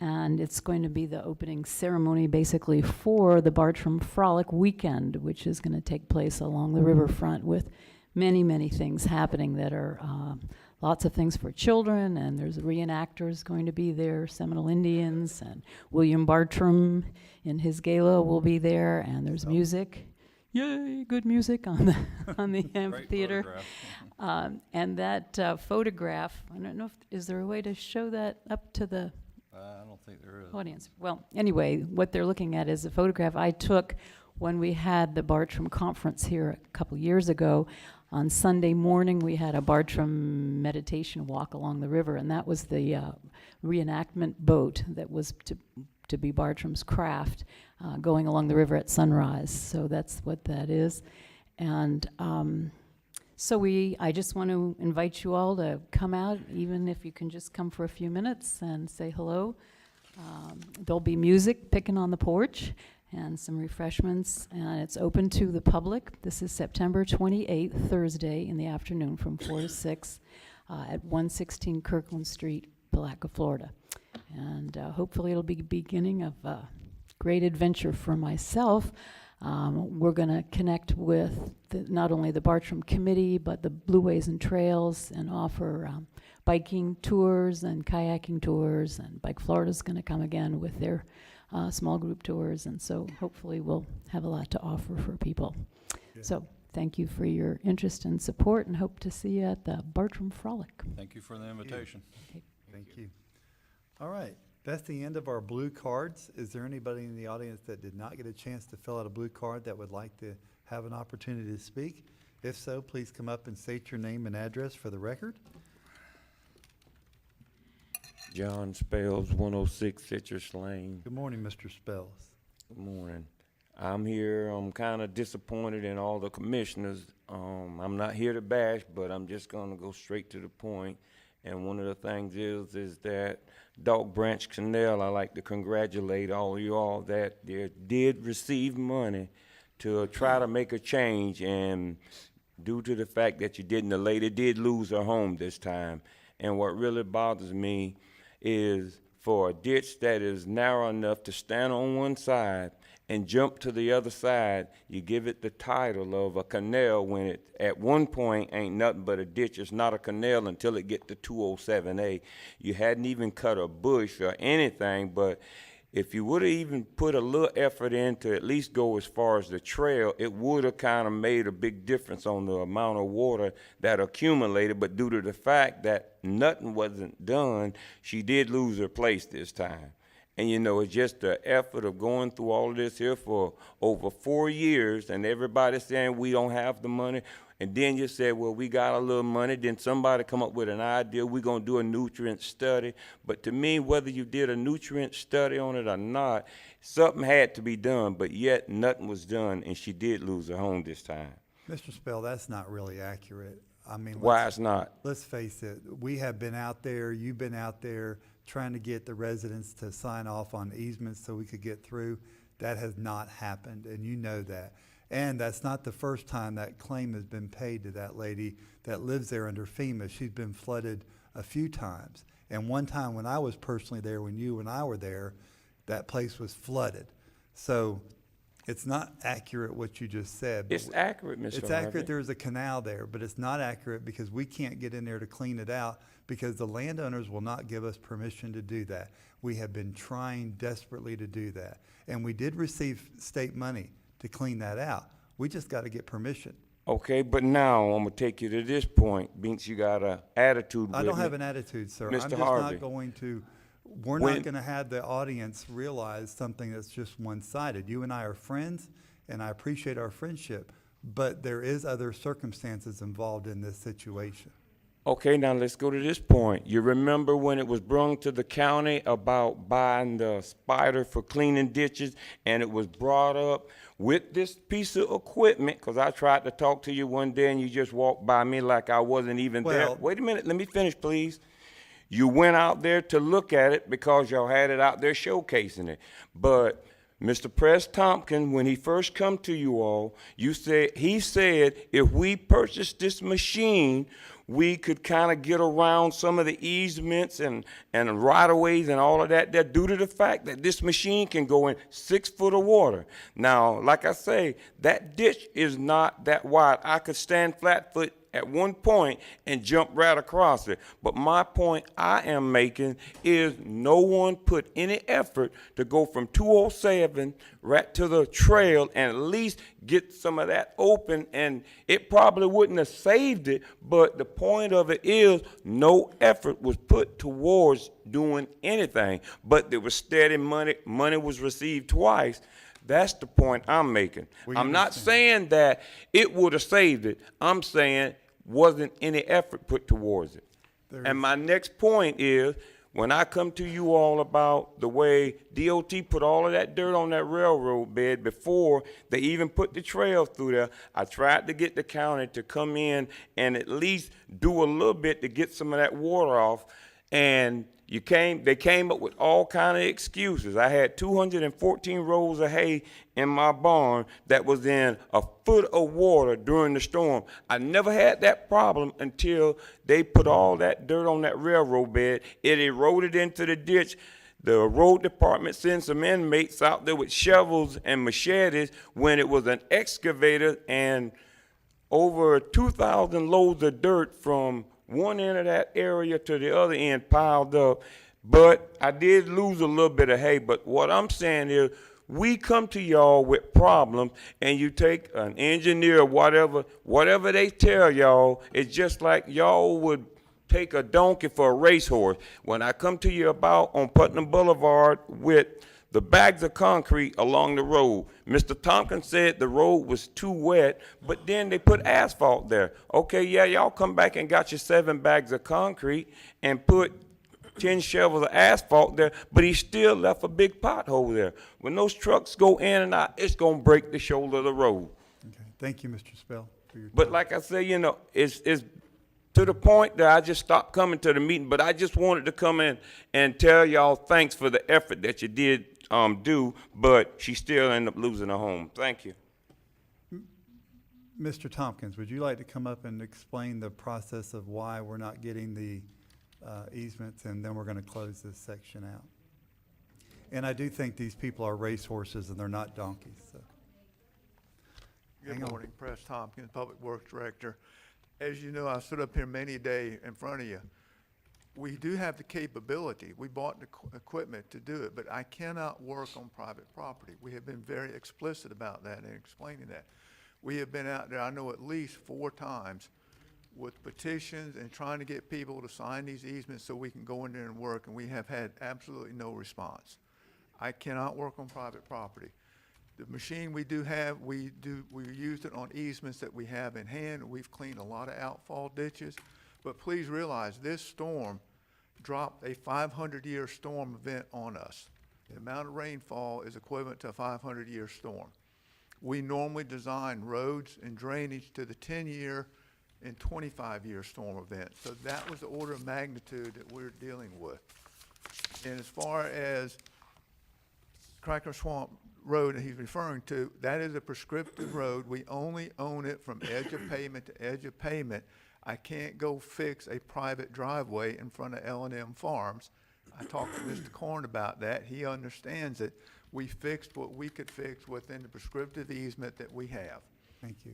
and it's going to be the opening ceremony basically for the Bartram Frolic Weekend, which is going to take place along the riverfront with many, many things happening that are lots of things for children, and there's reenactors going to be there, Seminole Indians, and William Bartram in his gala will be there, and there's music. Yay, good music on the amphitheater. And that photograph, I don't know if, is there a way to show that up to the I don't think there is. audience? Well, anyway, what they're looking at is a photograph I took when we had the Bartram conference here a couple years ago. On Sunday morning, we had a Bartram meditation walk along the river, and that was the reenactment boat that was to be Bartram's craft going along the river at sunrise. So that's what that is. And I just want to invite you all to come out, even if you can just come for a few minutes and say hello. There'll be music picking on the porch and some refreshments, and it's open to the public. This is September 28th, Thursday in the afternoon from 4 to 6 at 116 Kirkland Street, Palatka, Florida. And hopefully it'll be the beginning of a great adventure for myself. We're going to connect with not only the Bartram Committee, but the Blueways and Trails, and offer biking tours and kayaking tours. And Bike Florida's going to come again with their small group tours. And so hopefully we'll have a lot to offer for people. Good. So thank you for your interest and support, and hope to see you at the Bartram Frolic. Thank you for the invitation. Thank you. All right, that's the end of our blue cards. Is there anybody in the audience that did not get a chance to fill out a blue card that would like to have an opportunity to speak? If so, please come up and state your name and address for the record. John Spells, 106 Citrus Lane. Good morning, Mr. Spells. Good morning. I'm here. I'm kind of disappointed in all the commissioners. I'm not here to bash, but I'm just going to go straight to the point. And one of the things is that Dog Branch Canal, I like to congratulate all of you all that they did receive money to try to make a change. And due to the fact that you didn't, the lady did lose her home this time. And what really bothers me is for a ditch that is narrow enough to stand on one side and jump to the other side, you give it the title of a canal when it at one point ain't nothing but a ditch. It's not a canal until it get to 207A. You hadn't even cut a bush or anything, but if you would have even put a little effort in to at least go as far as the trail, it would have kind of made a big difference on the amount of water that accumulated. But due to the fact that nothing wasn't done, she did lose her place this time. And, you know, it's just the effort of going through all of this here for over 4 years, and everybody saying we don't have the money. And then you said, well, we got a little money. Then somebody come up with an idea, we're going to do a nutrient study. But to me, whether you did a nutrient study on it or not, something had to be done, but yet nothing was done, and she did lose her home this time. Mr. Spell, that's not really accurate. I mean, Why it's not? let's face it, we have been out there, you've been out there trying to get the residents to sign off on easements so we could get through. That has not happened, and you know that. And that's not the first time that claim has been paid to that lady that lives there under FEMA. She's been flooded a few times. And one time when I was personally there, when you and I were there, that place was flooded. So it's not accurate what you just said. It's accurate, Mr. It's accurate there's a canal there, but it's not accurate because we can't get in there to clean it out because the landowners will not give us permission to do that. We have been trying desperately to do that. And we did receive state money to clean that out. We just got to get permission. Okay, but now I'm going to take you to this point. Binks, you got an attitude with I don't me. have an attitude, sir. Mr. I'm just Harvey. not going to, we're not going to have the audience realize something that's just one-sided. You and I are friends, and I appreciate our friendship, but there is other circumstances involved in this situation. Okay, now let's go to this point. You remember when it was brought to the county about buying the spider for cleaning ditches, and it was brought up with this piece of equipment, because I tried to talk to you one day and you just walked by me like I wasn't even there. Well- Wait a minute, let me finish, please. You went out there to look at it because y'all had it out there showcasing it. But Mr. Press Tompkins, when he first come to you all, he said if we purchased this machine, we could kind of get around some of the easements and right-of-ways and all of that due to the fact that this machine can go in 6 foot of water. Now, like I say, that ditch is not that wide. I could stand flat-foot at one point and jump right across it. But my point I am making is no one put any effort to go from 207 right to the trail and at least get some of that open, and it probably wouldn't have saved it, but the point of it is no effort was put towards doing anything. But there was steady money was received twice. That's the point I'm making. I'm not saying that it would have saved it. I'm saying wasn't any effort put towards it. And my next point is, when I come to you all about the way DOT put all of that dirt on that railroad bed before they even put the trail through there, I tried to get the county to come in and at least do a little bit to get some of that water off, and they came up with all kind of excuses. I had 214 rows of hay in my barn that was in a foot of water during the storm. I never had that problem until they put all that dirt on that railroad bed. It eroded into the ditch. The road department sent some inmates out there with shovels and machetes when it was an excavator, and over 2,000 loads of dirt from one end of that area to the other end piled up. But I did lose a little bit of hay. But what I'm saying is, We come to y'all with problems, and you take an engineer, whatever they tell y'all, it's just like y'all would take a donkey for a racehorse. When I come to you about on Putnam Boulevard with the bags of concrete along the road, Mr. Tompkins said the road was too wet, but then they put asphalt there. Okay, yeah, y'all come back and got your 7 bags of concrete and put 10 shovels of asphalt there, but he still left a big pothole there. When those trucks go in and out, it's gonna break the shoulder of the road. Okay, thank you, Mr. Spell, for your But time. like I say, you know, it's to the point that I just stopped coming to the meeting, but I just wanted to come in and tell y'all thanks for the effort that you did do, but she still ended up losing her home. Thank you. Mr. Tompkins, would you like to come up and explain the process of why we're not getting the easements, and then we're going to close this section out? And I do think these people are racehorses and they're not donkeys, so. Good Hang on. morning, Press Tompkins, Public Works Director. As you know, I stood up here many a day in front of you. We do have the capability. We bought the equipment to do it, but I cannot work on private property. We have been very explicit about that and explaining that. We have been out there, I know at least 4 times with petitions and trying to get people to sign these easements so we can go in there and work, and we have had absolutely no response. I cannot work on private property. The machine we do have, we used it on easements that we have in hand. We've cleaned a lot of outfall ditches, but please realize this storm dropped a 500-year storm event on us. The amount of rainfall is equivalent to a 500-year storm. We normally design roads and drainage to the 10-year and 25-year storm event. So that was the order of magnitude that we're dealing with. And as far as Cracker Swamp Road that he's referring to, that is a prescriptive road. We only own it from edge of pavement to edge of pavement. I can't go fix a private driveway in front of L&M Farms. I talked to Mr. Korn about that. He understands it. We fixed what we could fix within the prescriptive easement that we have. Thank you.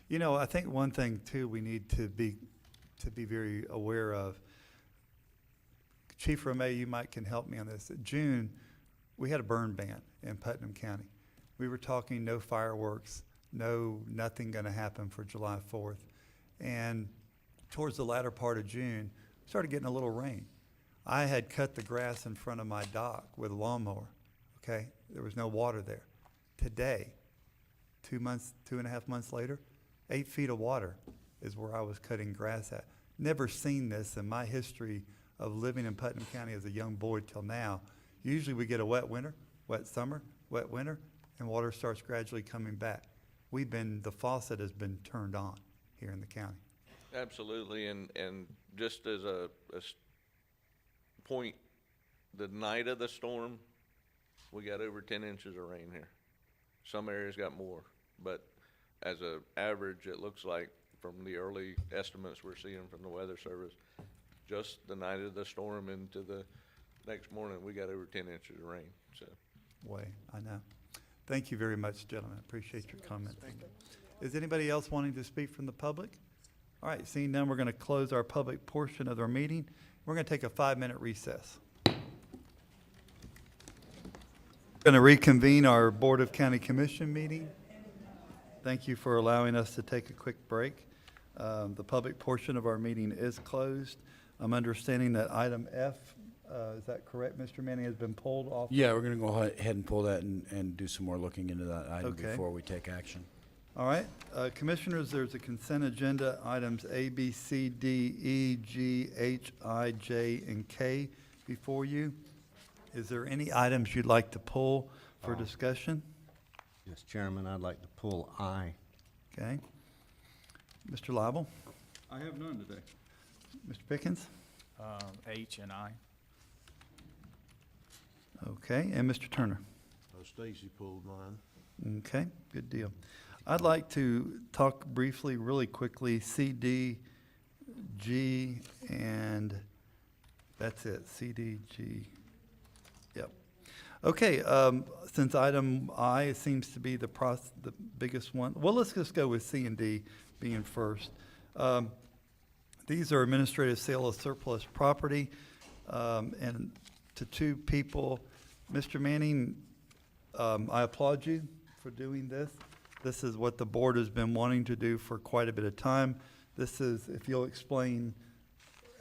You know, I think one thing too we need to be very aware of. Chief Romay, you can help me on this. In June, we had a burn ban in Putnam County. We were talking no fireworks, nothing going to happen for July 4th. And towards the latter part of June, we started getting a little rain. I had cut the grass in front of my dock with a lawnmower, okay? There was no water there. Today, 2.5 months later, 8 feet of water is where I was cutting grass at. Never seen this in my history of living in Putnam County as a young boy till now. Usually we get a wet winter, wet summer, wet winter, and water starts gradually coming back. The faucet has been turned on here in the county. Absolutely, and just as a point, the night of the storm, we got over 10 inches of rain here. Some areas got more, but as a average, it looks like from the early estimates we're seeing from the Weather Service, just the night of the storm into the next morning, we got over 10 inches of rain, so. I know. Thank you very much, gentlemen. Appreciate your comments. Is anybody else wanting to speak from the public? All right, seeing none, we're going to close our public portion of our meeting. We're going to take a 5-minute recess. Going to reconvene our Board of County Commission meeting. Thank you for allowing us to take a quick break. The public portion of our meeting is closed. I'm understanding that item F, is that correct, Mr. Manning, has been pulled off? Yeah, we're going to go ahead and pull that and do some more looking into that item Okay. before we take action. All right, Commissioners, there's a consent agenda, items A, B, C, D, E, G, H, I, J, and K before you. Is there any items you'd like to pull for discussion? Yes, Chairman, I'd like to pull I. Okay. Mr. Lible? I have none today. Mr. Pickens? H and I. Okay, and Mr. Turner? Stacy pulled mine. Okay, good deal. I'd like to talk briefly, really quickly, C, D, G, and that's it, C, D, G. Yep. Okay, since item I seems to be the biggest one, well, let's just go with C and D being first. These are administrative sale of surplus property, and to 2 people. Mr. Manning, I applaud you for doing this. This is what the board has been wanting to do for quite a bit of time. This is, if you'll explain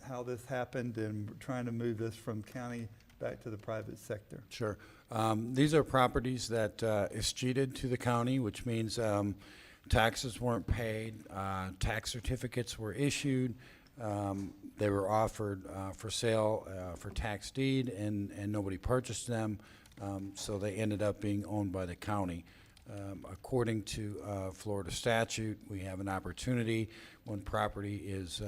how this happened and trying to move this from county back to the private sector. Sure. These are properties that escheated to the county, which means taxes weren't paid, tax certificates were issued, they were offered for sale for tax deed, and nobody purchased them, so they ended up being owned by the county. According to Florida statute, we have an opportunity when property is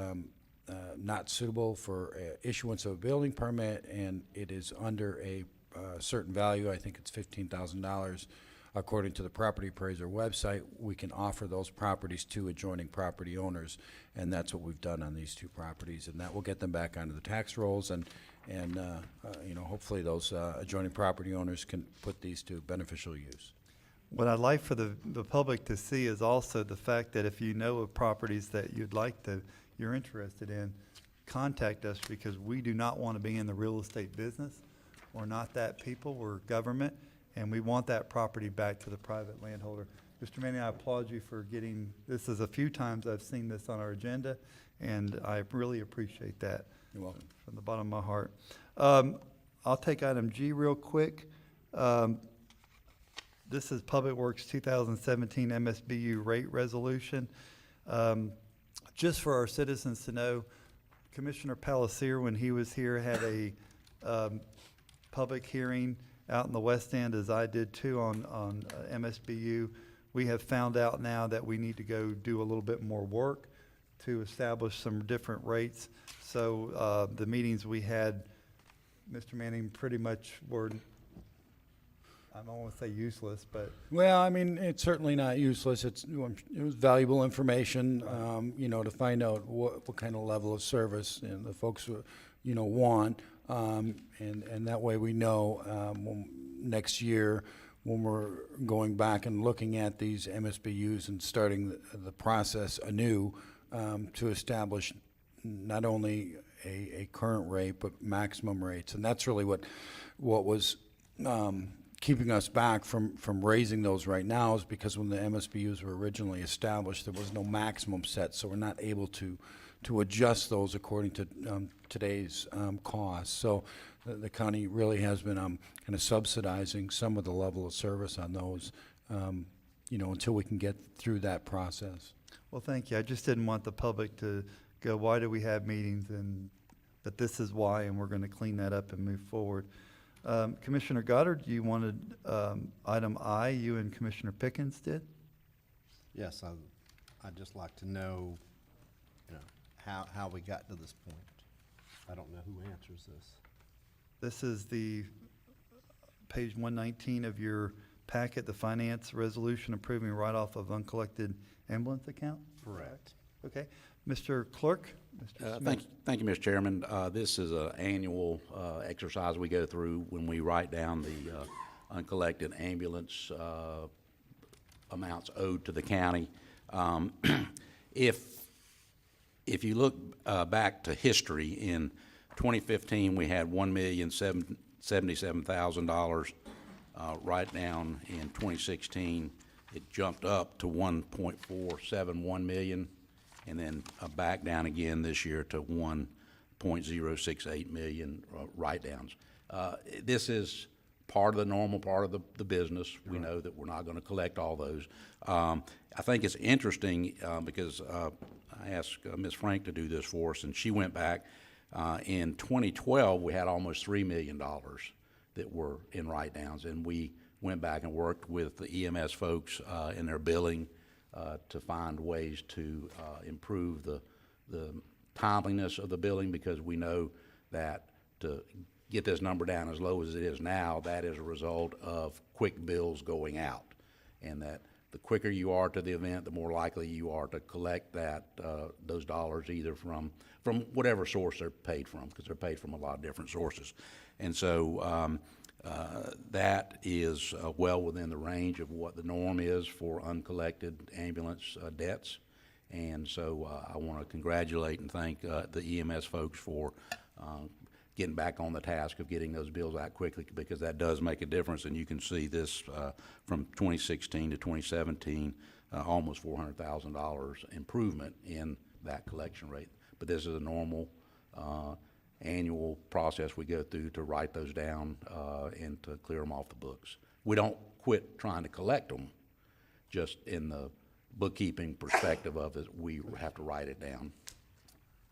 not suitable for issuance of a building permit and it is under a certain value, I think it's $15,000, according to the property appraiser website, we can offer those properties to adjoining property owners, and that's what we've done on these two properties, and that will get them back onto the tax rolls, and you know, hopefully those adjoining property owners can put these to beneficial use. What I'd like for the public to see is also the fact that if you know of properties that you're interested in, contact us, because we do not want to be in the real estate business. We're not that people, we're government, and we want that property back to the private landholder. Mr. Manning, I applaud you for getting, this is a few times I've seen this on our agenda, and I really appreciate that. You're welcome. From the bottom of my heart. I'll take item G real quick. This is Public Works 2017 MSBU rate resolution. Just for our citizens to know, Commissioner Palisier, when he was here, had a public hearing out in the West End, as I did too, on MSBU. We have found out now that we need to go do a little bit more work to establish some different rates. So the meetings we had, Mr. Manning, pretty much were, I don't want to say useless, but. Well, I mean, it's certainly not useless. It was valuable information, you know, to find out what kind of level of service and the folks, you know, want. And that way we know next year when we're going back and looking at these MSBUs and starting the process anew to establish not only a current rate but maximum rates. And that's really what was keeping us back from raising those right now, is because when the MSBUs were originally established, there was no maximum set, so we're not able to adjust those according to today's costs. So the county really has been kind of subsidizing some of the level of service on those, you know, until we can get through that process. Well, thank you. I just didn't want the public to go, why do we have meetings? And but this is why, and we're going to clean that up and move forward. Commissioner Goddard, you wanted item I, you and Commissioner Pickens did? Yes, I'd just like to know, you know, how we got to this point. I don't know who answers this. This is the page 119 of your packet, the finance resolution approving write-off of uncollected ambulance account? Correct. Okay. Mr. Clerk? Mr. Smith. Thank you, Mr. Chairman. This is an annual exercise we go through when we write down the uncollected ambulance amounts owed to the county. If you look back to history, in 2015 we had $1,077,000 write down. In 2016 it jumped up to 1.471 million, and then back down again this year to 1.068 million write-downs. This is part of the normal part of the business. We know that we're not going to collect all those. I think it's interesting because I asked Ms. Frank to do this for us, and she went back. In 2012, we had almost $3 million that were in write-downs, and we went back and worked with the EMS folks in their billing to find ways to improve the timeliness of the billing, because we know that to get this number down as low as it is now, that is a result of quick bills going out, and that the quicker you are to the event, the more likely you are to collect that those dollars either from whatever source they're paid from, because they're paid from a lot of different sources. And so that is well within the range of what the norm is for uncollected ambulance debts. And so I want to congratulate and thank the EMS folks for getting back on the task of getting those bills out quickly, because that does make a difference. And you can see this from 2016 to 2017, almost $400,000 improvement in that collection rate. But this is a normal annual process we go through to write those down and to clear them off the books. We don't quit trying to collect them, just in the bookkeeping perspective of it, we have to write it down.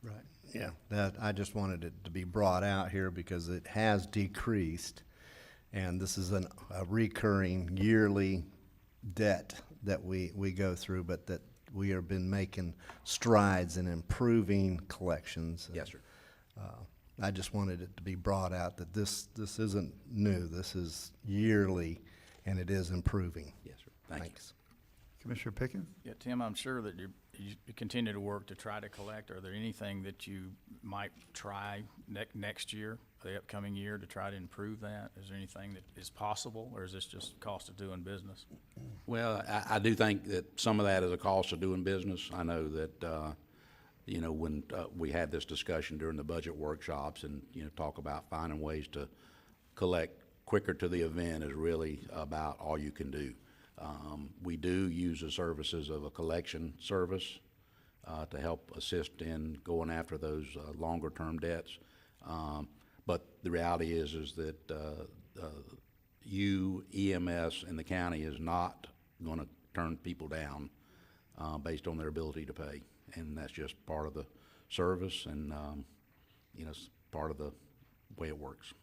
Right, yeah, that, I just wanted it to be brought out here because it has decreased, and this is a recurring yearly debt that we go through, but that we have been making strides in improving collections. Yes, sir. I just wanted it to be brought out that this isn't new, this is yearly, and it is improving. Yes, sir. Thanks. Commissioner Pickens? Yeah, Tim, I'm sure that you continue to work to try to collect. Are there anything that you might try next year, the upcoming year, to try to improve that? Is there anything that is possible, or is this just cost of doing business? Well, I do think that some of that is a cost of doing business. I know that, you know, when we had this discussion during the budget workshops and, you know, talk about finding ways to collect quicker to the event is really about all you can do. We do use the services of a collection service to help assist in going after those longer-term debts. But the reality is that EMS and the county is not going to turn people down based on their ability to pay. And that's just part of the service and, you know, it's part of the way it works.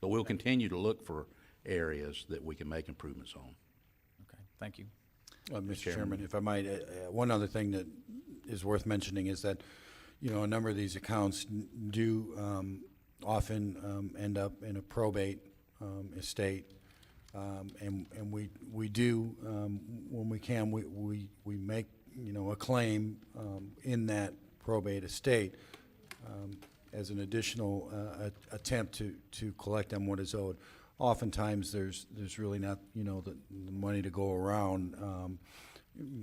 But we'll continue to look for areas that we can make improvements on. Okay, thank you. Mr. Chairman, if I might, one other thing that is worth mentioning is that, you know, a number of these accounts do often end up in a probate estate, and we do, when we can, we make, you know, a claim in that probate estate as an additional attempt to collect on what is owed. Oftentimes, there's really not, you know, the money to go around,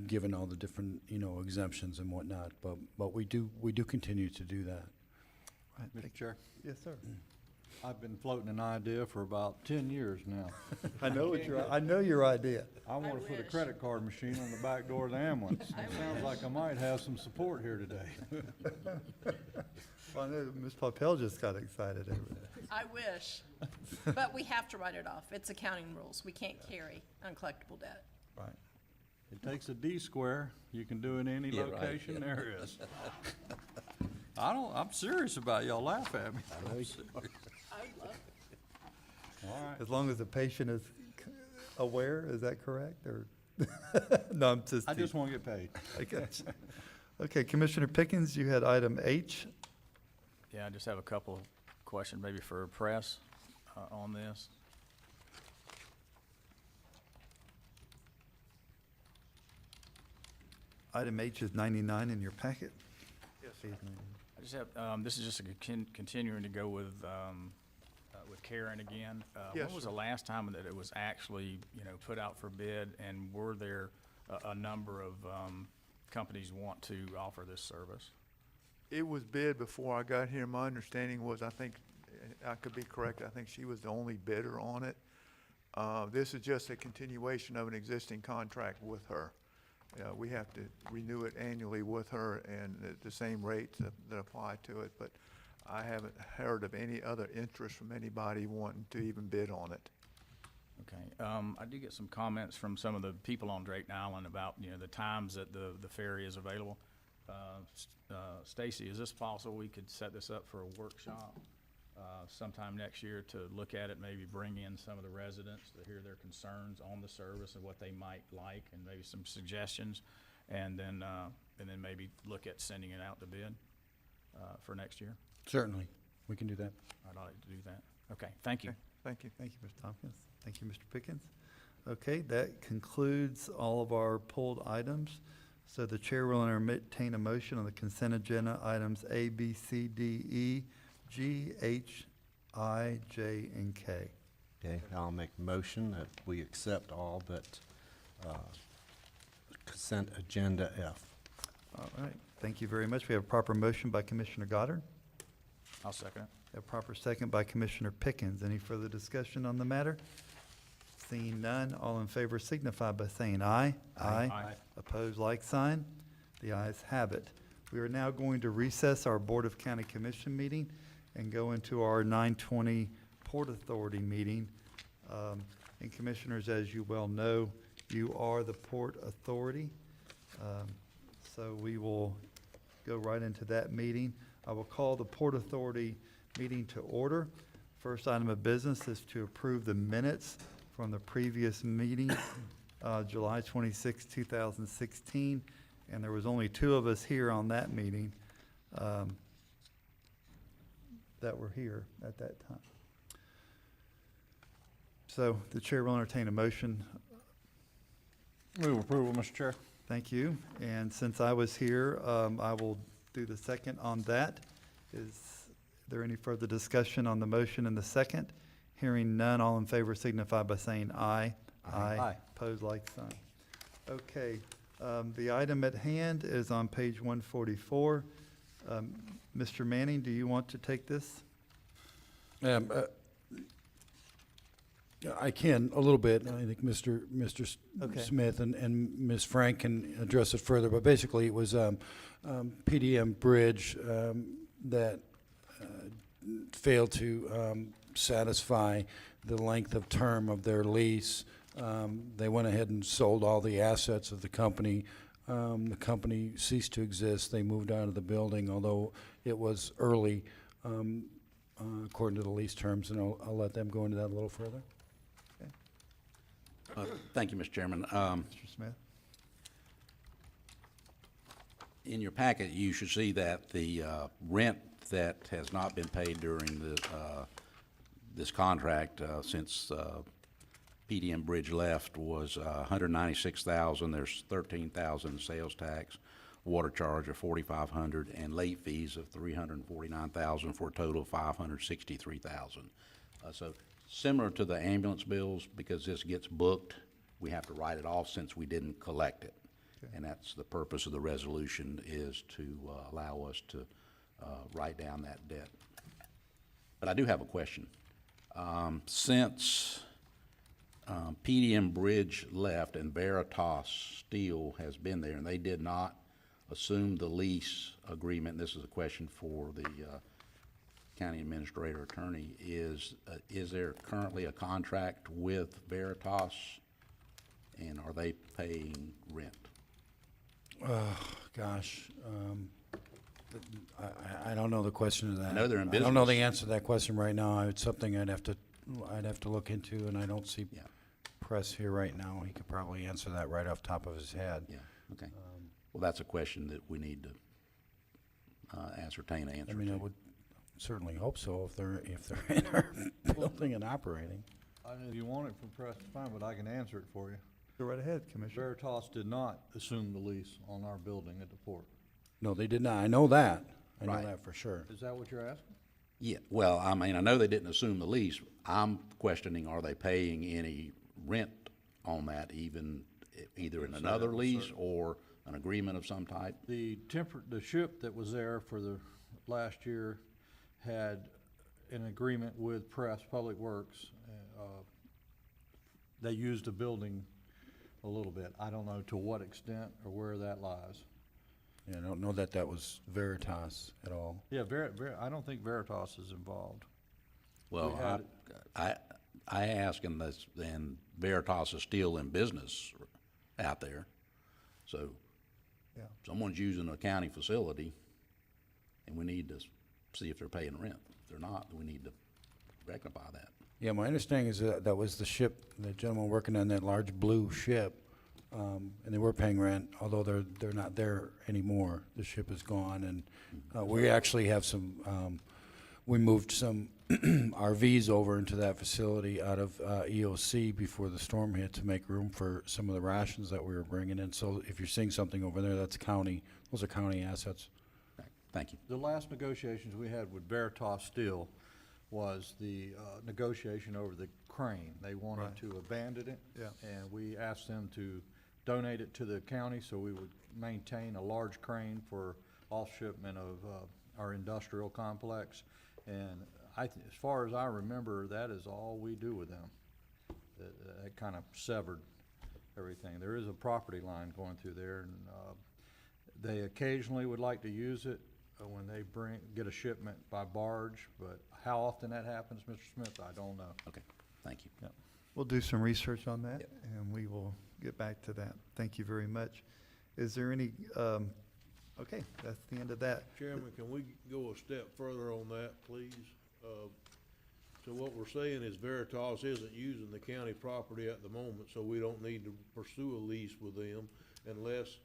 given all the different, you know, exemptions and whatnot. But we do continue to do that. Right, Mr. Chair, Yes, sir. I've been floating an idea for about 10 years now. I know your idea. I want to put a credit card machine on the back door of the ambulance. It sounds like I might have some support here today. Well, I know Ms. Papel just got excited over that. I wish, but we have to write it off. It's accounting rules. We can't carry uncollectible debt. Right. It takes a D square. You can do it in any Yeah, right, location yeah. there is. I'm serious about y'all laugh at me. I would love it. All right. As long as the patient is aware, is that correct, or? No, I'm just. I just want to get paid. I got you. Okay, Commissioner Pickens, you had item H. Yeah, I just have a couple of questions, maybe for press on this. Item H is 99 in your packet. Yes, Page 99. I just have, this is just continuing to go with Karen again. Yes, When was sir. the last time that it was actually, you know, put out for bid, and were there a number of companies want to offer this service? It was bid before I got here. My understanding was, I think, I could be correct, I think she was the only bidder on it. This is just a continuation of an existing contract with her. We have to renew it annually with her and at the same rates that apply to it, but I haven't heard of any other interest from anybody wanting to even bid on it. Okay, I do get some comments from some of the people on Drayton Island about, you know, the times that the ferry is available. Stacy, is this possible we could set this up for a workshop sometime next year to look at it, maybe bring in some of the residents to hear their concerns on the service and what they might like, and maybe some suggestions, and then maybe look at sending it out to bid for next year? Certainly, we can do that. I'd like to do that. Okay, thank you. Okay, thank you. Thank you, Mr. Tompkins. Thank you, Mr. Pickens. Okay, that concludes all of our pulled items. So the chair will entertain a motion on the consent agenda, items A, B, C, D, E, G, H, I, J, and K. Okay, I'll make a motion that we accept all but consent agenda F. All right, thank you very much. We have a proper motion by Commissioner Goddard. I'll second it. A proper second by Commissioner Pickens. Any further discussion on the matter? Seeing none, all in favor signify by saying aye. Aye. Opposed, like sign. The ayes have it. We are now going to recess our Board of County Commission meeting and go into our 9:20 Port Authority meeting. And Commissioners, as you well know, you are the Port Authority. So we will go right into that meeting. I will call the Port Authority meeting to order. First item of business is to approve the minutes from the previous meeting, July 26, 2016. And there was only 2 of us here on that meeting that were here at that time. So the chair will entertain a motion. Move approval, Mr. Chair. Thank you. And since I was here, I will do the second on that. Is there any further discussion on the motion and the second? Hearing none, all in favor signify by saying aye. Aye. Pose like sign. Okay, the item at hand is on page 144. Mr. Manning, do you want to take this? I can, a little bit. I think Mr. Okay. Smith and Ms. Frank can address it further, but basically it was PDM Bridge that failed to satisfy the length of term of their lease. They went ahead and sold all the assets of the company. The company ceased to exist. They moved out of the building, although it was early, according to the lease terms, and I'll let them go into that a little further. Thank you, Mr. Chairman. Mr. Smith? In your packet, you should see that the rent that has not been paid during the, this contract since PDM Bridge left was $196,000. There's $13,000 in sales tax, water charge of $4,500, and late fees of $349,000 for a total of $563,000. So similar to the ambulance bills, because this gets booked, we have to write it off since we didn't collect it. Okay. And that's the purpose of the resolution, is to allow us to write down that debt. But I do have a question. Since PDM Bridge left and Veritas Steel has been there, and they did not assume the lease agreement, and this is a question for the county administrator attorney, is there currently a contract with Veritas, and are they paying rent? Gosh, I don't know the question to that. I know they're in I don't know the business. answer to that question right now. It's something I'd have to look into, and I don't see Press here right now. He could probably answer that right off the top of his head. Yeah, okay. Well, that's a question that we need to ascertain an answer I mean, to. I would certainly hope so if they're in our building and operating. If you want it from Press, fine, but I can answer it for you. Go right ahead, Commissioner. Veritas did not assume the lease on our building at the port. No, they did not. I know that. I know Right. that for sure. Is that what you're asking? Yeah, well, I mean, I know they didn't assume the lease. I'm questioning, are they paying any rent on that, even either in another lease or an agreement of some type? The ship that was there for the last year had an agreement with Press Public Works. They used the building a little bit. I don't know to what extent or where that lies. Yeah, I don't know that that was Veritas at all. Yeah, I don't think Veritas is involved. Well, We had I ask, and Veritas is still in business out there. So Yeah. someone's using a county facility, and we need to see if they're paying rent. If they're not, we need to rectify that. Yeah, my understanding is that that was the ship, the gentleman working on that large blue ship, and they were paying rent, although they're not there anymore. The ship is gone, and we actually have some, we moved some RVs over into that facility out of EOC before the storm hit to make room for some of the rations that we were bringing in. So if you're seeing something over there, that's county, those are county assets. Thank you. The last negotiations we had with Veritas Steel was the negotiation over the crane. They wanted Right. to abandon it. Yeah. And we asked them to donate it to the county so we would maintain a large crane for off shipment of our industrial complex. And as far as I remember, that is all we do with them. That kind of severed everything. There is a property line going through there, and they occasionally would like to use it when they get a shipment by barge, but how often that happens, Mr. Smith, I don't know. Okay, thank you. Yep. We'll do some research on that, and we will get back to that. Thank you very much. Is there any, okay, that's the end of that. Chairman, can we go a step further on that, please? So what we're saying is Veritas isn't using the county property at the moment, so we don't need to pursue a lease with them unless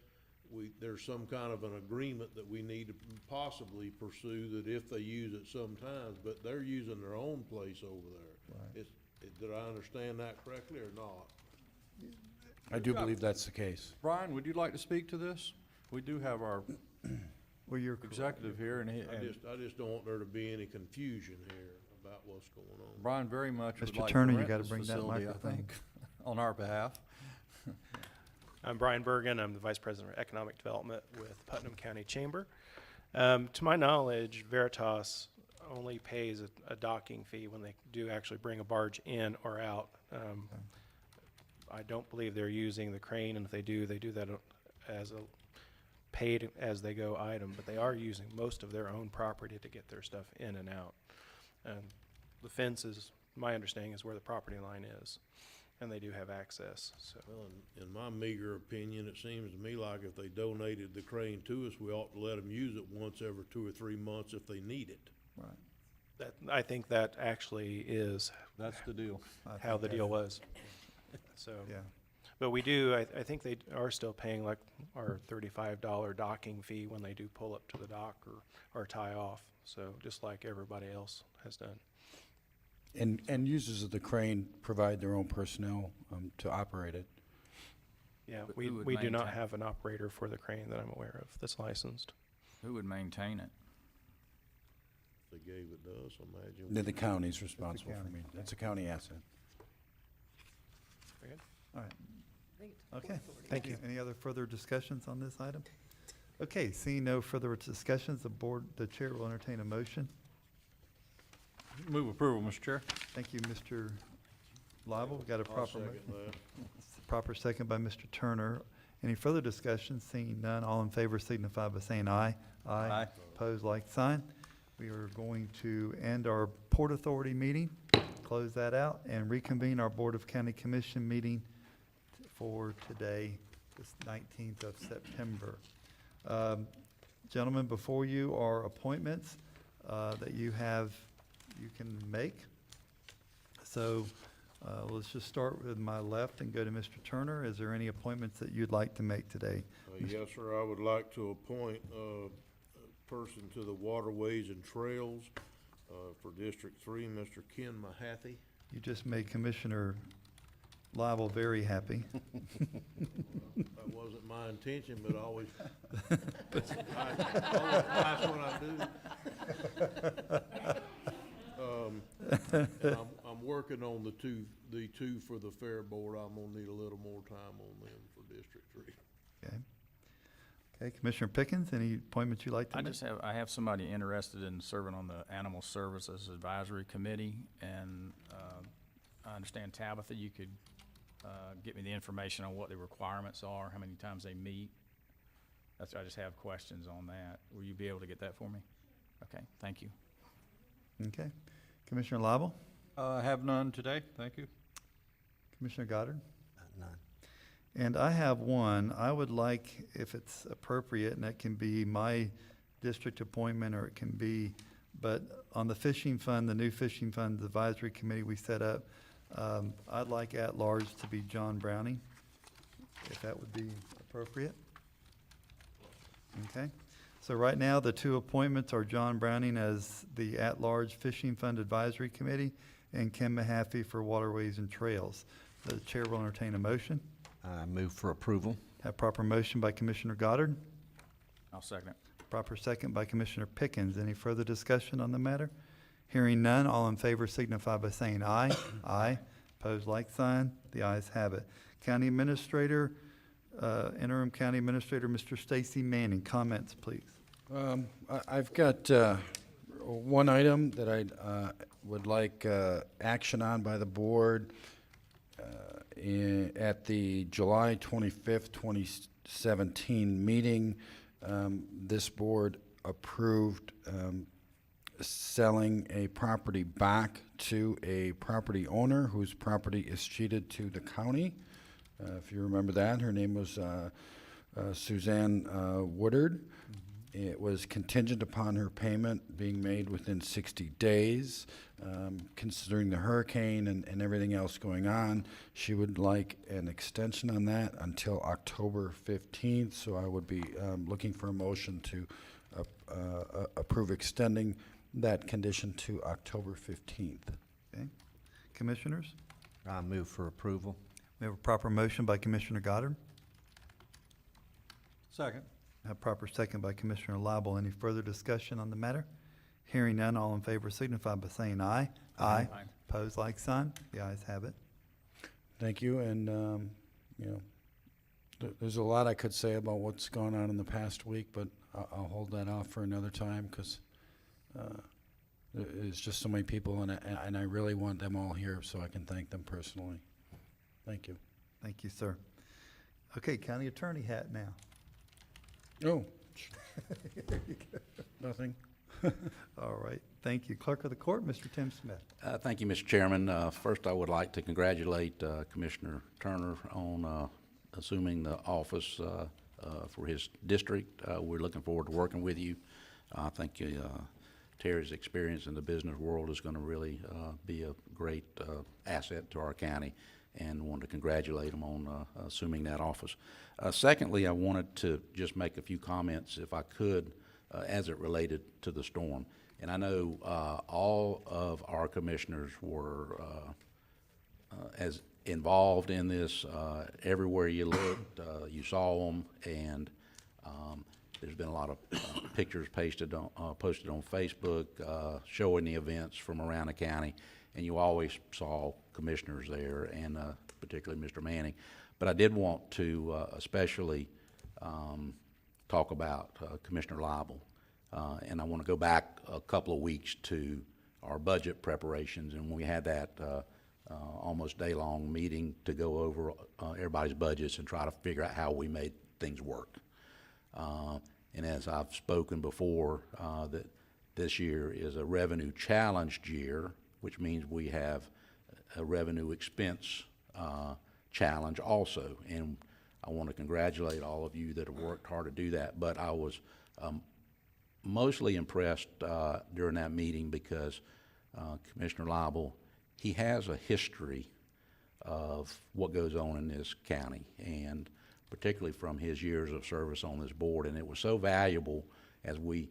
there's some kind of an agreement that we need to possibly pursue that if they use it sometimes, but they're using their own place over there. Right. Did I understand that correctly or not? I do believe that's the case. Brian, would you like to speak to this? We do have our Well, you're executive here, and I just don't want there to be any confusion here about what's going on. Brian very much would Mr. like to Turner, you rent gotta this bring that facility, I microphone. think, on our behalf. I'm Brian Bergen. I'm the Vice President of Economic Development with Putnam County Chamber. To my knowledge, Veritas only pays a docking fee when they do actually bring a barge in or out. I don't believe they're using the crane, and if they do that as a paid as they go item, but they are using most of their own property to get their stuff in and out. And the fence is, my understanding, is where the property line is, and they do have access, so. Well, in my meager opinion, it seems to me like if they donated the crane to us, we ought to let them use it once every 2 or 3 months if they need it. Right. I think that actually is That's the deal. how the deal was. So, Yeah. but we do, I think they are still paying like our $35 docking fee when they do pull up to the dock or tie off. So just like everybody else has done. And users of the crane provide their own personnel to operate it. Yeah, Who would we do not maintain- have an operator for the crane that I'm aware of that's licensed. Who would maintain it? They gave it to us, I imagine. The county's responsible for county. me. That's a county asset. Very good. All right. Okay. Thank you. Any other further discussions on this item? Okay, seeing no further discussions, the chair will entertain a motion. Move approval, Mr. Chair. Thank you, Mr. Lible. We got a I'll proper second motion. that. Proper second by Mr. Turner. Any further discussion? Seeing none, all in favor signify by saying aye. Aye. Opposed, like sign. We are going to end our Port Authority meeting, close that out, and reconvene our Board of County Commission meeting for today, this 19th of September. Gentlemen, before you are appointments that you can make. So let's just start with my left and go to Mr. Turner. Is there any appointments that you'd like to make today? Yes, sir, I would like to appoint a person to the Waterways and Trails for District 3, Mr. Ken Mahaffey. You just made Commissioner Lible very happy. That wasn't my intention, but I always, that's what I do. And I'm working on the two for the Fair Board. I'm gonna need a little more time on them for District 3. Okay. Okay, Commissioner Pickens, any appointments you'd like to make? I have somebody interested in serving on the Animal Services Advisory Committee, and I understand, Tabitha, you could get me the information on what the requirements are, how many times they meet. I just have questions on that. Will you be able to get that for me? Okay, thank you. Okay. Commissioner Lible? Have none today, thank you. Commissioner Goddard? None. And I have one. I would like, if it's appropriate, and that can be my district appointment, or it can be, but on the fishing fund, the new fishing fund advisory committee we set up, I'd like at-large to be John Browning, if that would be appropriate. Okay. So right now, the two appointments are John Browning as the at-large fishing fund advisory committee and Ken Mahaffey for Waterways and Trails. The chair will entertain a motion. I move for approval. Have proper motion by Commissioner Goddard, I'll second it. proper second by Commissioner Pickens. Any further discussion on the matter? Hearing none, all in favor signify by saying aye. Aye. Opposed, like sign. The ayes have it. County Administrator, Interim County Administrator, Mr. Stacy Manning, comments, please. I've got one item that I would like action on by the board. At the July 25th, 2017 meeting, this board approved selling a property back to a property owner whose property is ceded to the county. If you remember that, her name was Suzanne Woodard. It was contingent upon her payment being made within 60 days. Considering the hurricane and everything else going on, she would like an extension on that until October 15th. So I would be looking for a motion to approve extending that condition to October 15th. Okay. Commissioners? I move for approval. We have a proper motion by Commissioner Goddard. Second. A proper second by Commissioner Lible. Any further discussion on the matter? Hearing none, all in favor signify by saying aye. Aye. Pose like sign. The ayes have it. Thank you, and, you know, there's a lot I could say about what's gone on in the past week, but I'll hold that off for another time, because there's just so many people, and I really want them all here so I can thank them personally. Thank you. Thank you, sir. Okay, county attorney hat now. Oh. Nothing. All right, thank you. Clerk of the Court, Mr. Tim Smith. Thank you, Mr. Chairman. First, I would like to congratulate Commissioner Turner on assuming the office for his district. We're looking forward to working with you. I think Terry's experience in the business world is going to really be a great asset to our county, and want to congratulate him on assuming that office. Secondly, I wanted to just make a few comments, if I could, as it related to the storm. And I know all of our commissioners were as involved in this. Everywhere you looked, you saw them, and there's been a lot of pictures posted on Facebook showing the events from around the county, and you always saw commissioners there, and particularly Mr. Manning. But I did want to especially talk about Commissioner Lible, and I want to go back a couple of weeks to our budget preparations, and we had that almost day-long meeting to go over everybody's budgets and try to figure out how we made things work. And as I've spoken before, that this year is a revenue challenged year, which means we have a revenue expense challenge also. And I want to congratulate all of you that have worked hard to do that. But I was mostly impressed during that meeting because Commissioner Lible, he has a history of what goes on in this county, and particularly from his years of service on this board. And it was so valuable as we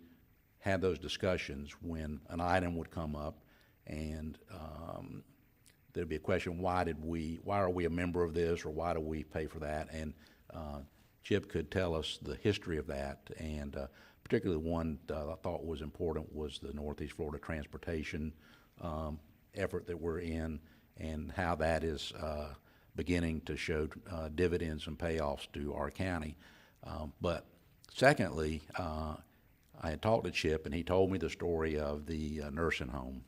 had those discussions when an item would come up, and there'd be a question, why are we a member of this, or why do we pay for that? And Chip could tell us the history of that, and particularly one I thought was important was the Northeast Florida transportation effort that we're in, and how that is beginning to show dividends and payoffs to our county. But secondly, I had talked to Chip, and he told me the story of the nursing home.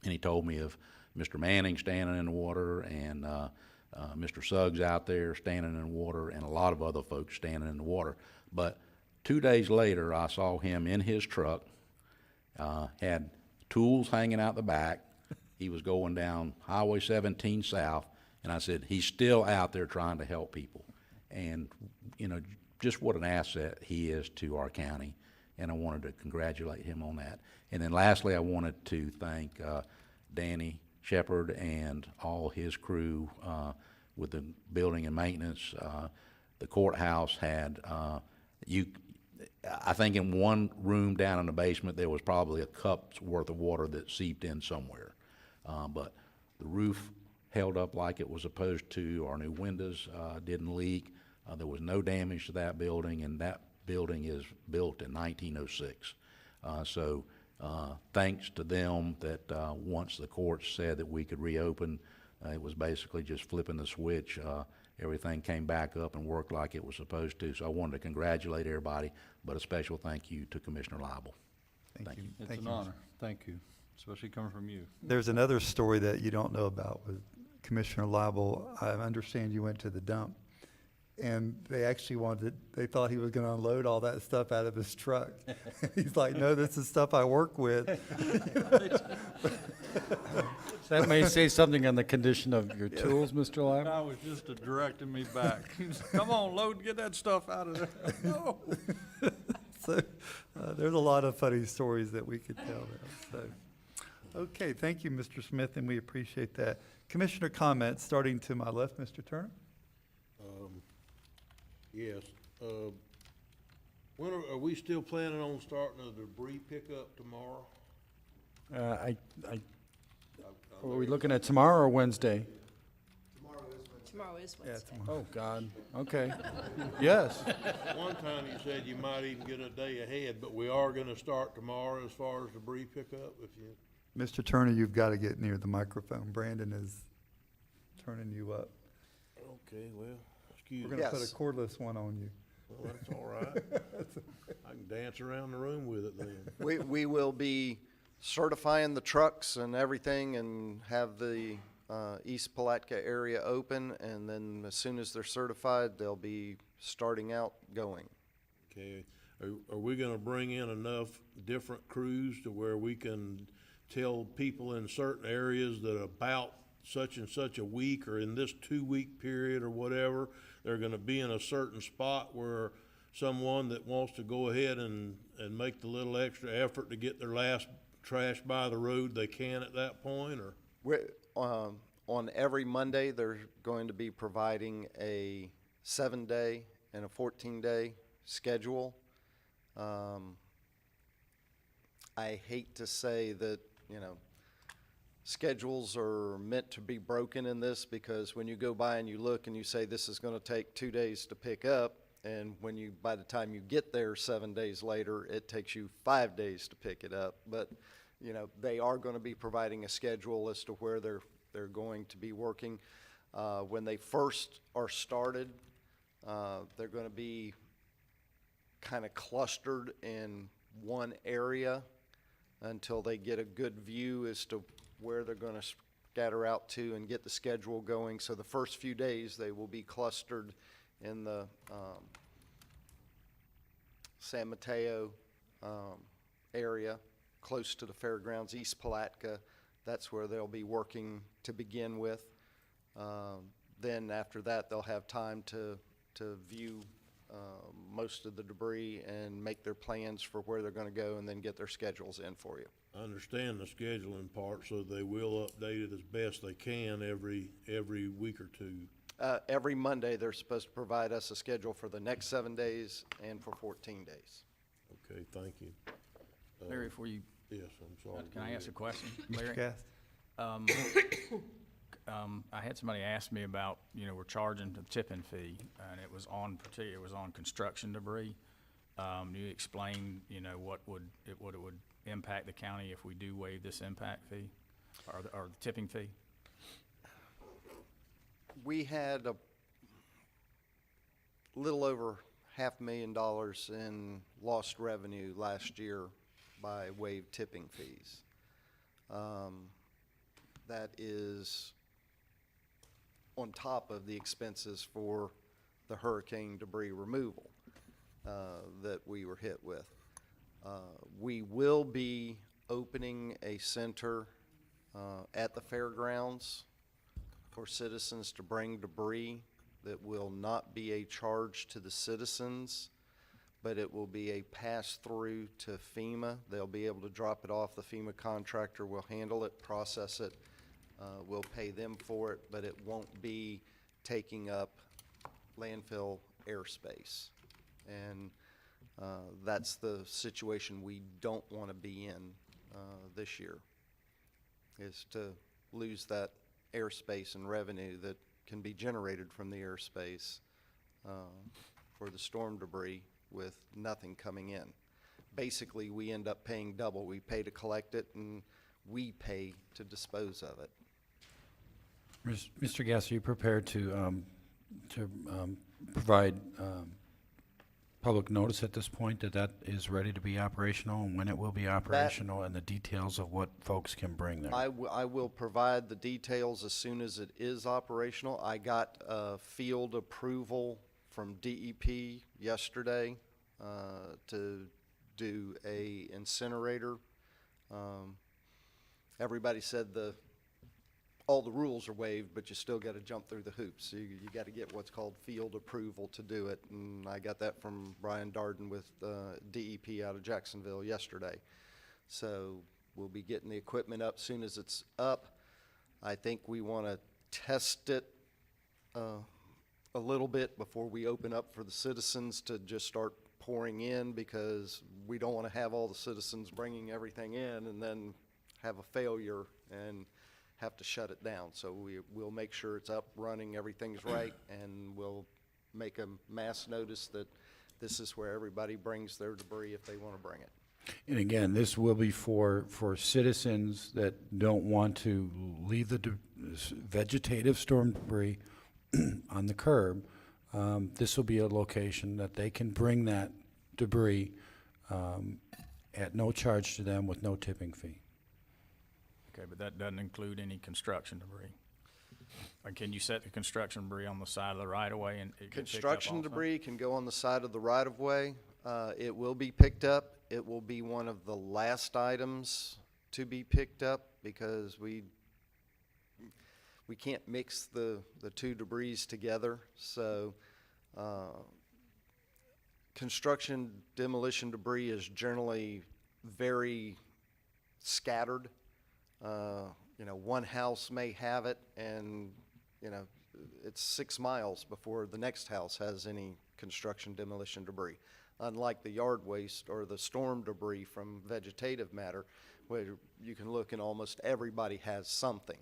And he told me of Mr. Manning standing in the water, and Mr. Suggs out there standing in the water, and a lot of other folks standing in the water. But 2 days later, I saw him in his truck, had tools hanging out the back. He was going down Highway 17 South, and I said, he's still out there trying to help people. And, you know, just what an asset he is to our county, and I wanted to congratulate him on that. And then lastly, I wanted to thank Danny Shepard and all his crew with the building and maintenance. The courthouse had, I think in one room down in the basement, there was probably a cup's worth of water that seeped in somewhere. But the roof held up like it was supposed to. Our new windows didn't leak. There was no damage to that building, and that building is built in 1906. So thanks to them that once the court said that we could reopen, it was basically just flipping the switch. Everything came back up and worked like it was supposed to. So I wanted to congratulate everybody, but a special thank you to Commissioner Lible. Thank you. It's Thank an you, Mr. honor. Thank you, especially coming from you. There's another story that you don't know about with Commissioner Lible. I understand you went to the dump, and they actually they thought he was going to unload all that stuff out of his truck. He's like, no, this is stuff I work with. That may say something on the condition of your tools, Mr. Lyon. I was just directing me back. He said, come on, load, get that stuff out of there. No. So there's a lot of funny stories that we could tell there. So, okay, thank you, Mr. Smith, and we appreciate that. Commissioner comments, starting to my left, Mr. Turner. Yes. When are we still planning on starting a debris pickup tomorrow? Are we looking at tomorrow or Wednesday? Tomorrow is Wednesday. Oh, God. Okay. Yes. One time you said you might even get a day ahead, but we are gonna start tomorrow as far as debris pickup, if you. Mr. Turner, you've got to get near the microphone. Brandon is turning you up. Okay, well, excuse We're me. going to put a cordless one on you. Well, that's all right. I can dance around the room with it then. We will be certifying the trucks and everything and have the East Palatka area open, and then as soon as they're certified, they'll be starting out going. Okay, are we gonna bring in enough different crews to where we can tell people in certain areas that about such and such a week or in this 2-week period or whatever, they're gonna be in a certain spot where someone that wants to go ahead and make the little extra effort to get their last trash by the road, they can at that point, or? On every Monday, they're going to be providing a 7-day and a 14-day schedule. I hate to say that, schedules are meant to be broken in this, because when you go by and you look and you say this is going to take 2 days to pick up, and by the time you get there 7 days later, it takes you 5 days to pick it up. But they are going to be providing a schedule as to where they're going to be working. When they first are started, they're going to be kind of clustered in one area until they get a good view as to where they're going to scatter out to and get the schedule going. So the first few days, they will be clustered in the San Mateo area, close to the fairgrounds, East Palatka. That's where they'll be working to begin with. Then after that, they'll have time to view most of the debris and make their plans for where they're going to go, and then get their schedules in for you. I understand the scheduling part, so they will update it as best they can every week or two. Every Monday, they're supposed to provide us a schedule for the next 7 days and for 14 days. Okay, thank you. Larry, before you, Yes, I'm sorry. can I ask a question, Larry? Cast. I had somebody ask me about, we're charging the tipping fee, and it was on construction debris. You explain, what it would impact the county if we do waive this impact fee, or the tipping fee? We had a little over $500,000 in lost revenue last year by waived tipping fees. That is on top of the expenses for the hurricane debris removal that we were hit with. We will be opening a center at the fairgrounds for citizens to bring debris. That will not be a charge to the citizens, but it will be a pass-through to FEMA. They'll be able to drop it off. The FEMA contractor will handle it, process it. We'll pay them for it, but it won't be taking up landfill airspace. And that's the situation we don't want to be in this year, is to lose that airspace and revenue that can be generated from the airspace for the storm debris with nothing coming in. Basically, we end up paying double. We pay to collect it, and we pay to dispose of it. Mr. Gass, are you prepared to provide public notice at this point that that is ready to be operational, and when it will be operational, and the details of what folks can bring there? I will provide the details as soon as it is operational. I got field approval from DEP yesterday to do a incinerator. Everybody said all the rules are waived, but you still got to jump through the hoops. So you got to get what's called field approval to do it, and I got that from Brian Darden with DEP out of Jacksonville yesterday. So we'll be getting the equipment up soon as it's up. I think we want to test it a little bit before we open up for the citizens to just start pouring in, because we don't want to have all the citizens bringing everything in and then have a failure and have to shut it down. So we'll make sure it's up, running, everything's right, and we'll make a mass notice that this is where everybody brings their debris if they want to bring it. And again, this will be for citizens that don't want to leave the vegetative storm debris on the curb. This will be a location that they can bring that debris at no charge to them with no tipping fee. Okay, but that doesn't include any construction debris? Or can you set the construction debris on the side of the right-of-way and it gets picked up Construction also? debris can go on the side of the right-of-way. It will be picked up. It will be one of the last items to be picked up, because we can't mix the two debris together. So construction demolition debris is generally very scattered. One house may have it, and it's 6 miles before the next house has any construction demolition debris. Unlike the yard waste or the storm debris from vegetative matter, where you can look and almost everybody has something.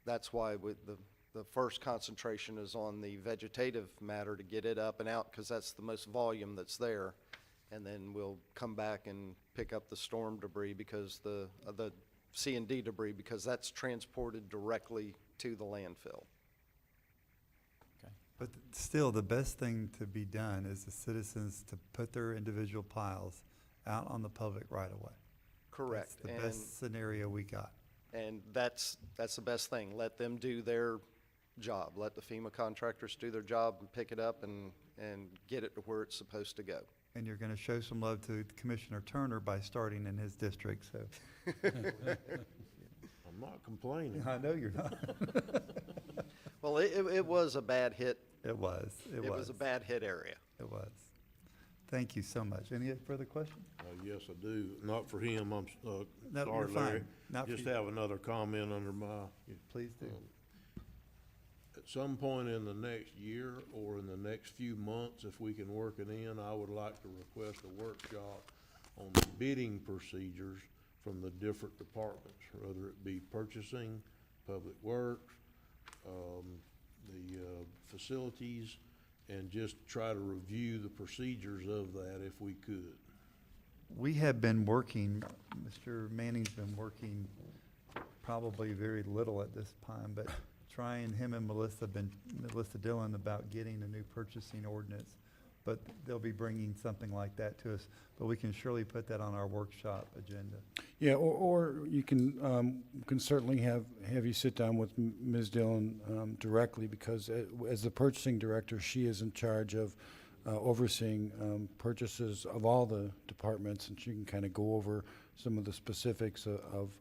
That's why with the first concentration is on the vegetative matter to get it up and out, because that's the most volume that's there. And then we'll come back and pick up the storm debris, because the C&D debris, because that's transported directly to the landfill. But still, the best thing to be done is the citizens to put their individual piles out on the public right-of-way. Correct. That's the best scenario we got. And that's the best thing. Let them do their job. Let the FEMA contractors do their job and pick it up and get it to where it's supposed to go. And you're going to show some love to Commissioner Turner by starting in his district, so. I'm not complaining. I know you're not. Well, it was a bad hit. It was. It was a bad hit area. It was. Thank you so much. Any further questions? Yes, I do. Not for him, I'm No, sorry, you're fine. Larry. Not for Just you. have another comment under my, Please do. at some point in the next year or in the next few months, if we can work it in, I would like to request a workshop on the bidding procedures from the different departments, whether it be purchasing, public works, the facilities, and just try to review the procedures of that if we could. We have been working, Mr. Manning's been working probably very little at this time, but him and Melissa Dillon, about getting a new purchasing ordinance. But they'll be bringing something like that to us, but we can surely put that on our workshop agenda. Yeah, or you can certainly have you sit down with Ms. Dillon directly, because as the purchasing director, she is in charge of overseeing purchases of all the departments, and she can kind of go over some of the specifics of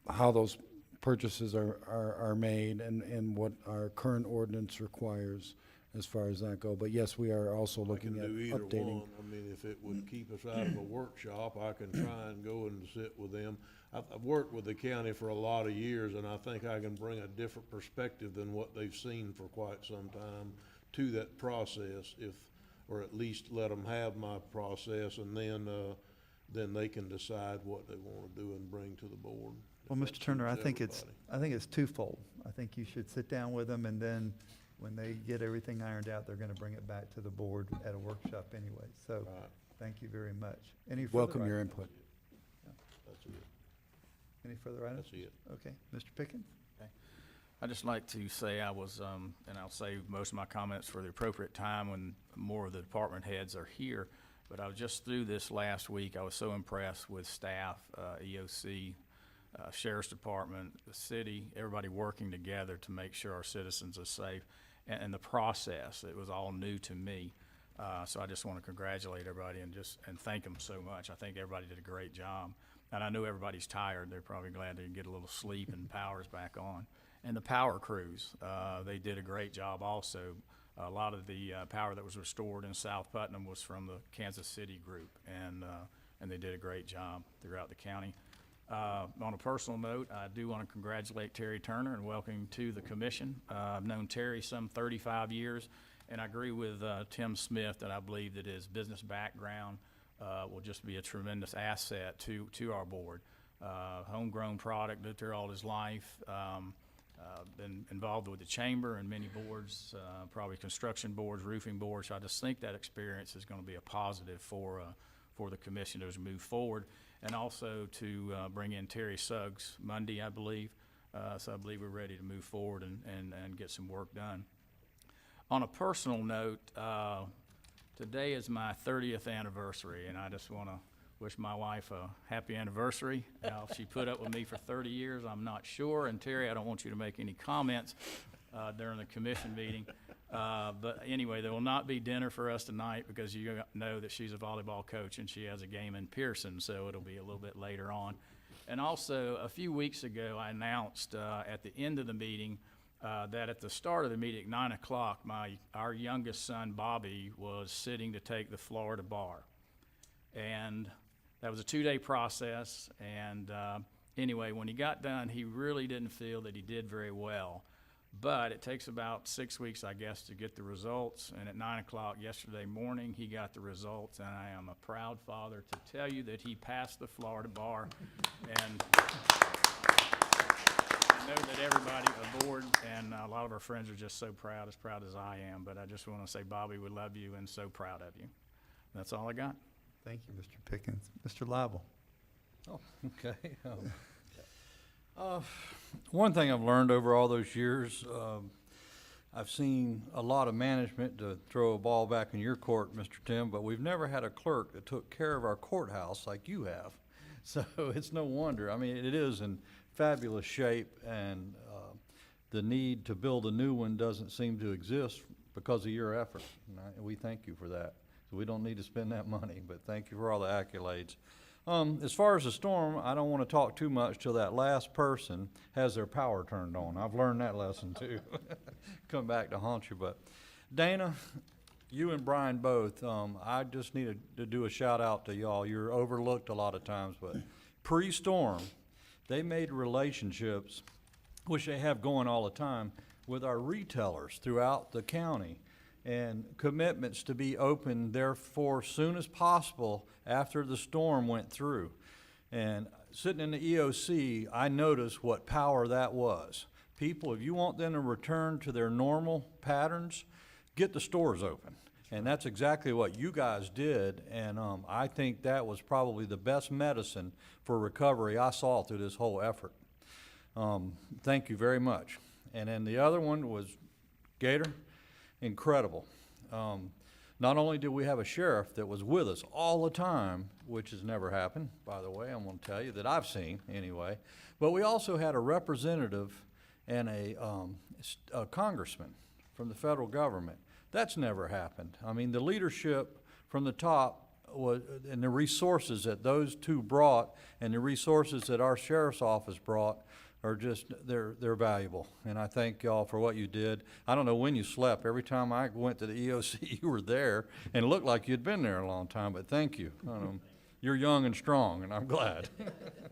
how those purchases are made and what our current ordinance requires as far as that go. But yes, we are also looking at I can do either updating. one. I mean, if it would keep us out of a workshop, I can try and go and sit with them. I've worked with the county for a lot of years, and I think I can bring a different perspective than what they've seen for quite some time to that process, or at least let them have my process, and then they can decide what they want to do and bring to the board. Well, Mr. Turner, I think everybody. it's twofold. I think you should sit down with them, and then when they get everything ironed out, they're gonna bring it back to the board at a workshop anyway. So, Right. thank you very much. Any further Welcome your items? input. That's it. Any further items? That's it. Okay, Mr. Pickens? I'd just like to say I was, and I'll save most of my comments for the appropriate time when more of the department heads are here, but I was just through this last week. I was so impressed with staff, EOC, Sheriff's Department, the city, everybody working together to make sure our citizens are safe. And the process, it was all new to me. So I just want to congratulate everybody and thank them so much. I think everybody did a great job. And I know everybody's tired. They're probably glad to get a little sleep and power's back on. And the power crews, they did a great job also. A lot of the power that was restored in South Putnam was from the Kansas City group, and they did a great job throughout the county. On a personal note, I do want to congratulate Terry Turner and welcome him to the commission. I've known Terry some 35 years, and I agree with Tim Smith that I believe that his business background will just be a tremendous asset to our board. Homegrown product, lived here all his life. Been involved with the chamber and many boards, probably construction boards, roofing boards. So I just think that experience is going to be a positive for the commission as we move forward, and also to bring in Terry Suggs Monday, I believe. So I believe we're ready to move forward and get some work done. On a personal note, today is my 30th anniversary, and I just want to wish my wife a happy anniversary. Now, if she put up with me for 30 years, I'm not sure. And Terry, I don't want you to make any comments during the commission meeting. But anyway, there will not be dinner for us tonight because you know that she's a volleyball coach and she has a game in Pearson, so it'll be a little bit later on. And also, a few weeks ago, I announced at the end of the meeting that at the start of the meeting at 9 o'clock, our youngest son, Bobby, was sitting to take the Florida bar. And that was a 2-day process, and anyway, when he got done, he really didn't feel that he did very well. But it takes about 6 weeks, I guess, to get the results, and at 9 o'clock yesterday morning, he got the results, and I am a proud father to tell you that he passed the Florida bar. And I know that everybody aboard and a lot of our friends are just so proud as I am, but I just want to say, Bobby, we love you and so proud of you. That's all I got. Thank you, Mr. Pickens. Mr. Lible. Oh, okay. One thing I've learned over all those years, I've seen a lot of management to throw a ball back in your court, Mr. Tim, but we've never had a clerk that took care of our courthouse like you have. So it's no wonder. I mean, it is in fabulous shape, and the need to build a new one doesn't seem to exist because of your effort. And we thank you for that. So we don't need to spend that money, but thank you for all the accolades. As far as the storm, I don't want to talk too much till that last person has their power turned on. I've learned that lesson too. Come back to haunt you. But Dana, you and Brian both, I just needed to do a shout out to y'all. You're overlooked a lot of times, but pre-storm, they made relationships, which they have going all the time, with our retailers throughout the county, and commitments to be open therefore soon as possible after the storm went through. And sitting in the EOC, I noticed what power that was. People, if you want them to return to their normal patterns, get the stores open. And that's exactly what you guys did, and I think that was probably the best medicine for recovery I saw through this whole effort. Thank you very much. And then the other one was Gator. Incredible. Not only did we have a sheriff that was with us all the time, which has never happened, by the way, I'm going to tell you, that I've seen anyway, but we also had a representative and a congressman from the federal government. That's never happened. I mean, the leadership from the top was, and the resources that those two brought and the resources that our sheriff's office brought are just, they're valuable. And I thank y'all for what you did. I don't know when you slept. Every time I went to the EOC, you were there, and it looked like you'd been there a long time, but thank you. You're young and strong, and I'm glad.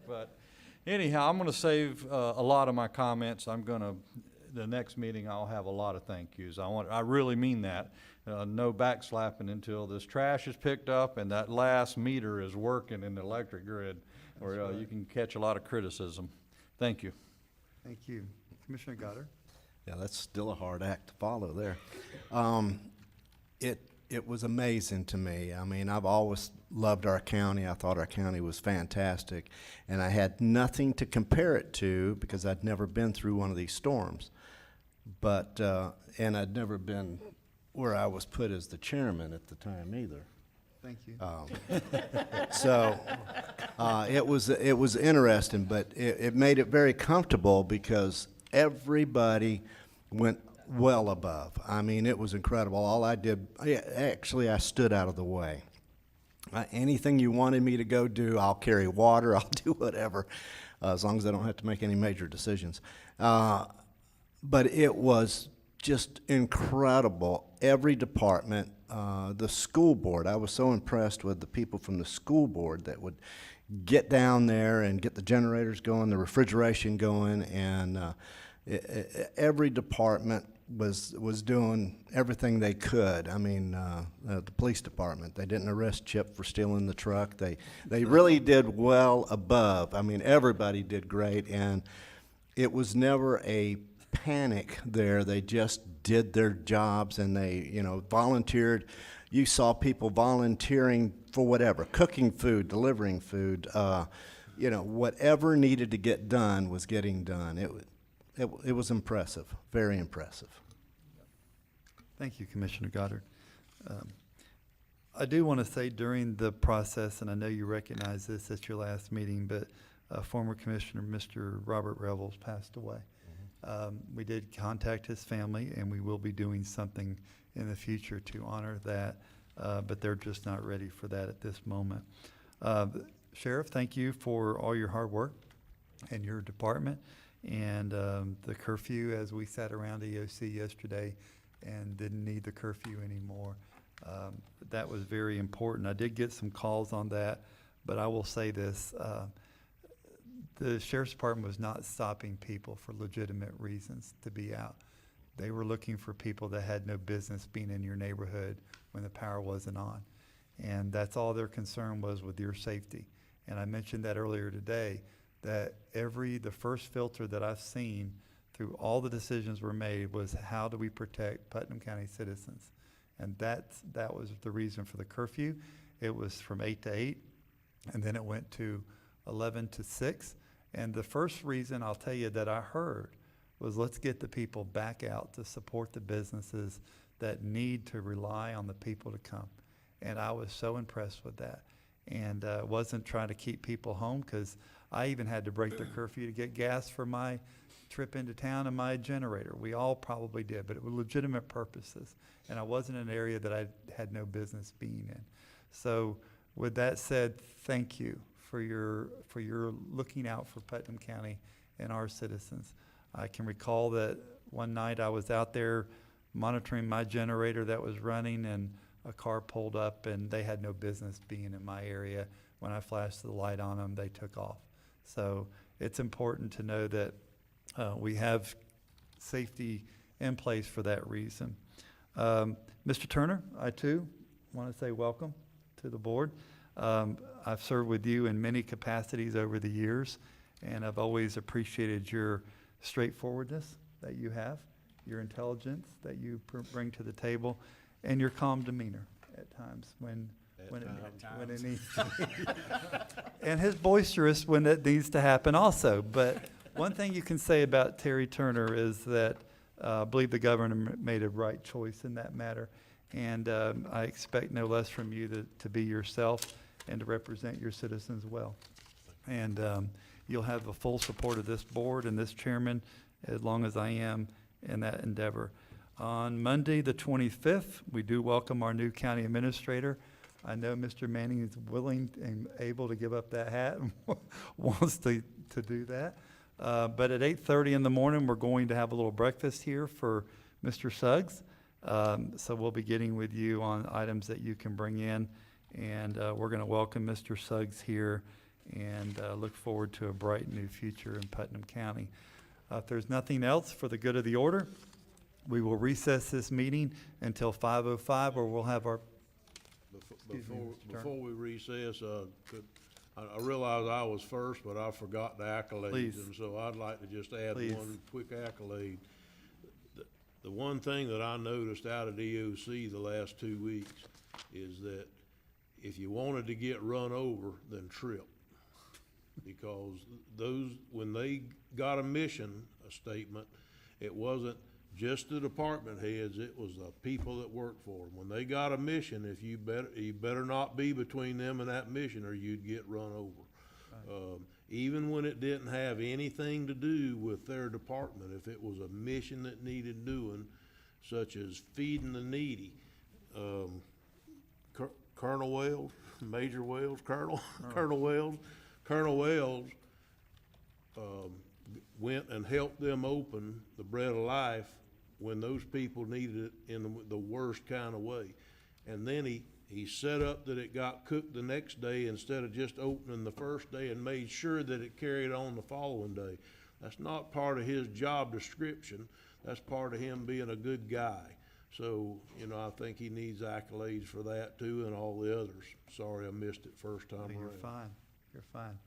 But anyhow, I'm gonna save a lot of my comments. The next meeting, I'll have a lot of thank yous. I really mean that. No backslapping until this trash is picked up and that last meter is working in the electric grid, or you can catch a lot of criticism. Thank you. Thank you. Commissioner Goddard. Yeah, that's still a hard act to follow there. It was amazing to me. I mean, I've always loved our county. I thought our county was fantastic, and I had nothing to compare it to because I'd never been through one of these storms. But, and I'd never been where I was put as the chairman at the time either. Thank you. So, it was interesting, but it made it very comfortable because everybody went well above. I mean, it was incredible. All I did, actually, I stood out of the way. Anything you wanted me to go do, I'll carry water, I'll do whatever, as long as I don't have to make any major decisions. But it was just incredible. Every department, the school board, I was so impressed with the people from the school board that would get down there and get the generators going, the refrigeration going, and every department was doing everything they could. I mean, the police department, they didn't arrest Chip for stealing the truck. They really did well above. I mean, everybody did great, and it was never a panic there. They just did their jobs, and they, volunteered. You saw people volunteering for whatever, cooking food, delivering food, whatever needed to get done was getting done. It was impressive, very impressive. Thank you, Commissioner Goddard. I do want to say during the process, and I know you recognize this at your last meeting, but former Commissioner Mr. Robert Revels passed away. We did contact his family, and we will be doing something in the future to honor that, but they're just not ready for that at this moment. Sheriff, thank you for all your hard work and your department. And the curfew, as we sat around EOC yesterday and didn't need the curfew anymore, that was very important. I did get some calls on that, but I will say this. The Sheriff's Department was not stopping people for legitimate reasons to be out. They were looking for people that had no business being in your neighborhood when the power wasn't on. And that's all their concern was, with your safety. And I mentioned that earlier today, that the first filter that I've seen through all the decisions were made was, how do we protect Putnam County citizens? And that was the reason for the curfew. It was from 8 to 8, and then it went to 11 to 6. And the first reason, I'll tell you, that I heard was, let's get the people back out to support the businesses that need to rely on the people to come. And I was so impressed with that. And wasn't trying to keep people home, because I even had to break the curfew to get gas for my trip into town and my generator. We all probably did, but it was legitimate purposes. And I wasn't in an area that I had no business being in. So with that said, thank you for your looking out for Putnam County and our citizens. I can recall that one night I was out there monitoring my generator that was running, and a car pulled up, and they had no business being in my area. When I flashed the light on them, they took off. So it's important to know that we have safety in place for that reason. Mr. Turner, I too want to say welcome to the board. I've served with you in many capacities over the years, and I've always appreciated your straightforwardness that you have, your intelligence that you bring to the table, and your calm demeanor at times when it needs to be. And his boisterous when it needs to happen also. But one thing you can say about Terry Turner is that I believe the governor made a right choice in that matter. And I expect no less from you to be yourself and to represent your citizens well. And you'll have the full support of this board and this chairman as long as I am in that endeavor. On Monday, the 25th, we do welcome our new county administrator. I know Mr. Manning is willing and able to give up that hat and wants to do that. But at 8:30 in the morning, we're going to have a little breakfast here for Mr. Suggs. So we'll be getting with you on items that you can bring in. And we're going to welcome Mr. Suggs here and look forward to a bright new future in Putnam County. If there's nothing else for the good of the order, we will recess this meeting until 5:05, or we'll have our... Before we recess, I realize I was first, but I forgot the accolades. Please. And so I'd like to just add Please. one quick accolade. The one thing that I noticed out at EOC the last 2 weeks is that if you wanted to get run over, then trip. Because when they got a mission statement, it wasn't just the department heads, it was the people that worked for them. When they got a mission, if you better not be between them and that mission or you'd get run over. Even when it didn't have anything to do with their department, if it was a mission that needed doing, such as feeding the needy, Colonel Wales, Major Wales, Colonel Wales, went and helped them open the Bread of Life when those people needed it in the worst kind of way. And then he set up that it got cooked the next day instead of just opening the first day, and made sure that it carried on the following day. That's not part of his job description. That's part of him being a good guy. So, you know, I think he needs accolades for that too, and all the others. Sorry I missed it first time around. You're fine. You're fine.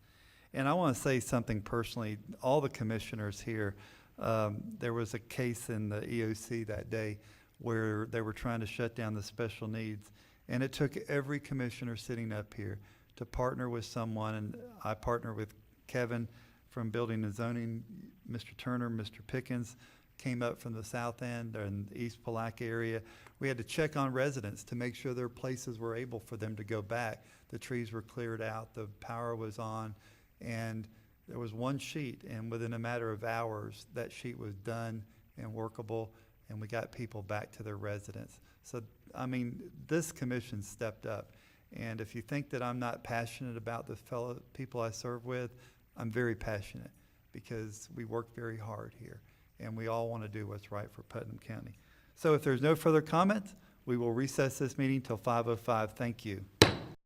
And I want to say something personally. All the commissioners here, there was a case in the EOC that day where they were trying to shut down the special needs. And it took every commissioner sitting up here to partner with someone. And I partnered with Kevin from Building and Zoning, Mr. Turner, Mr. Pickens came up from the south end and East Palaca area. We had to check on residents to make sure their places were able for them to go back. The trees were cleared out, the power was on, and there was one sheet, and within a matter of hours, that sheet was done and workable, and we got people back to their residence. So, I mean, this commission stepped up. And if you think that I'm not passionate about the fellow people I serve with, I'm very passionate, because we work very hard here, and we all want to do what's right for Putnam County. So if there's no further comments, we will recess this meeting till 5:05. Thank you.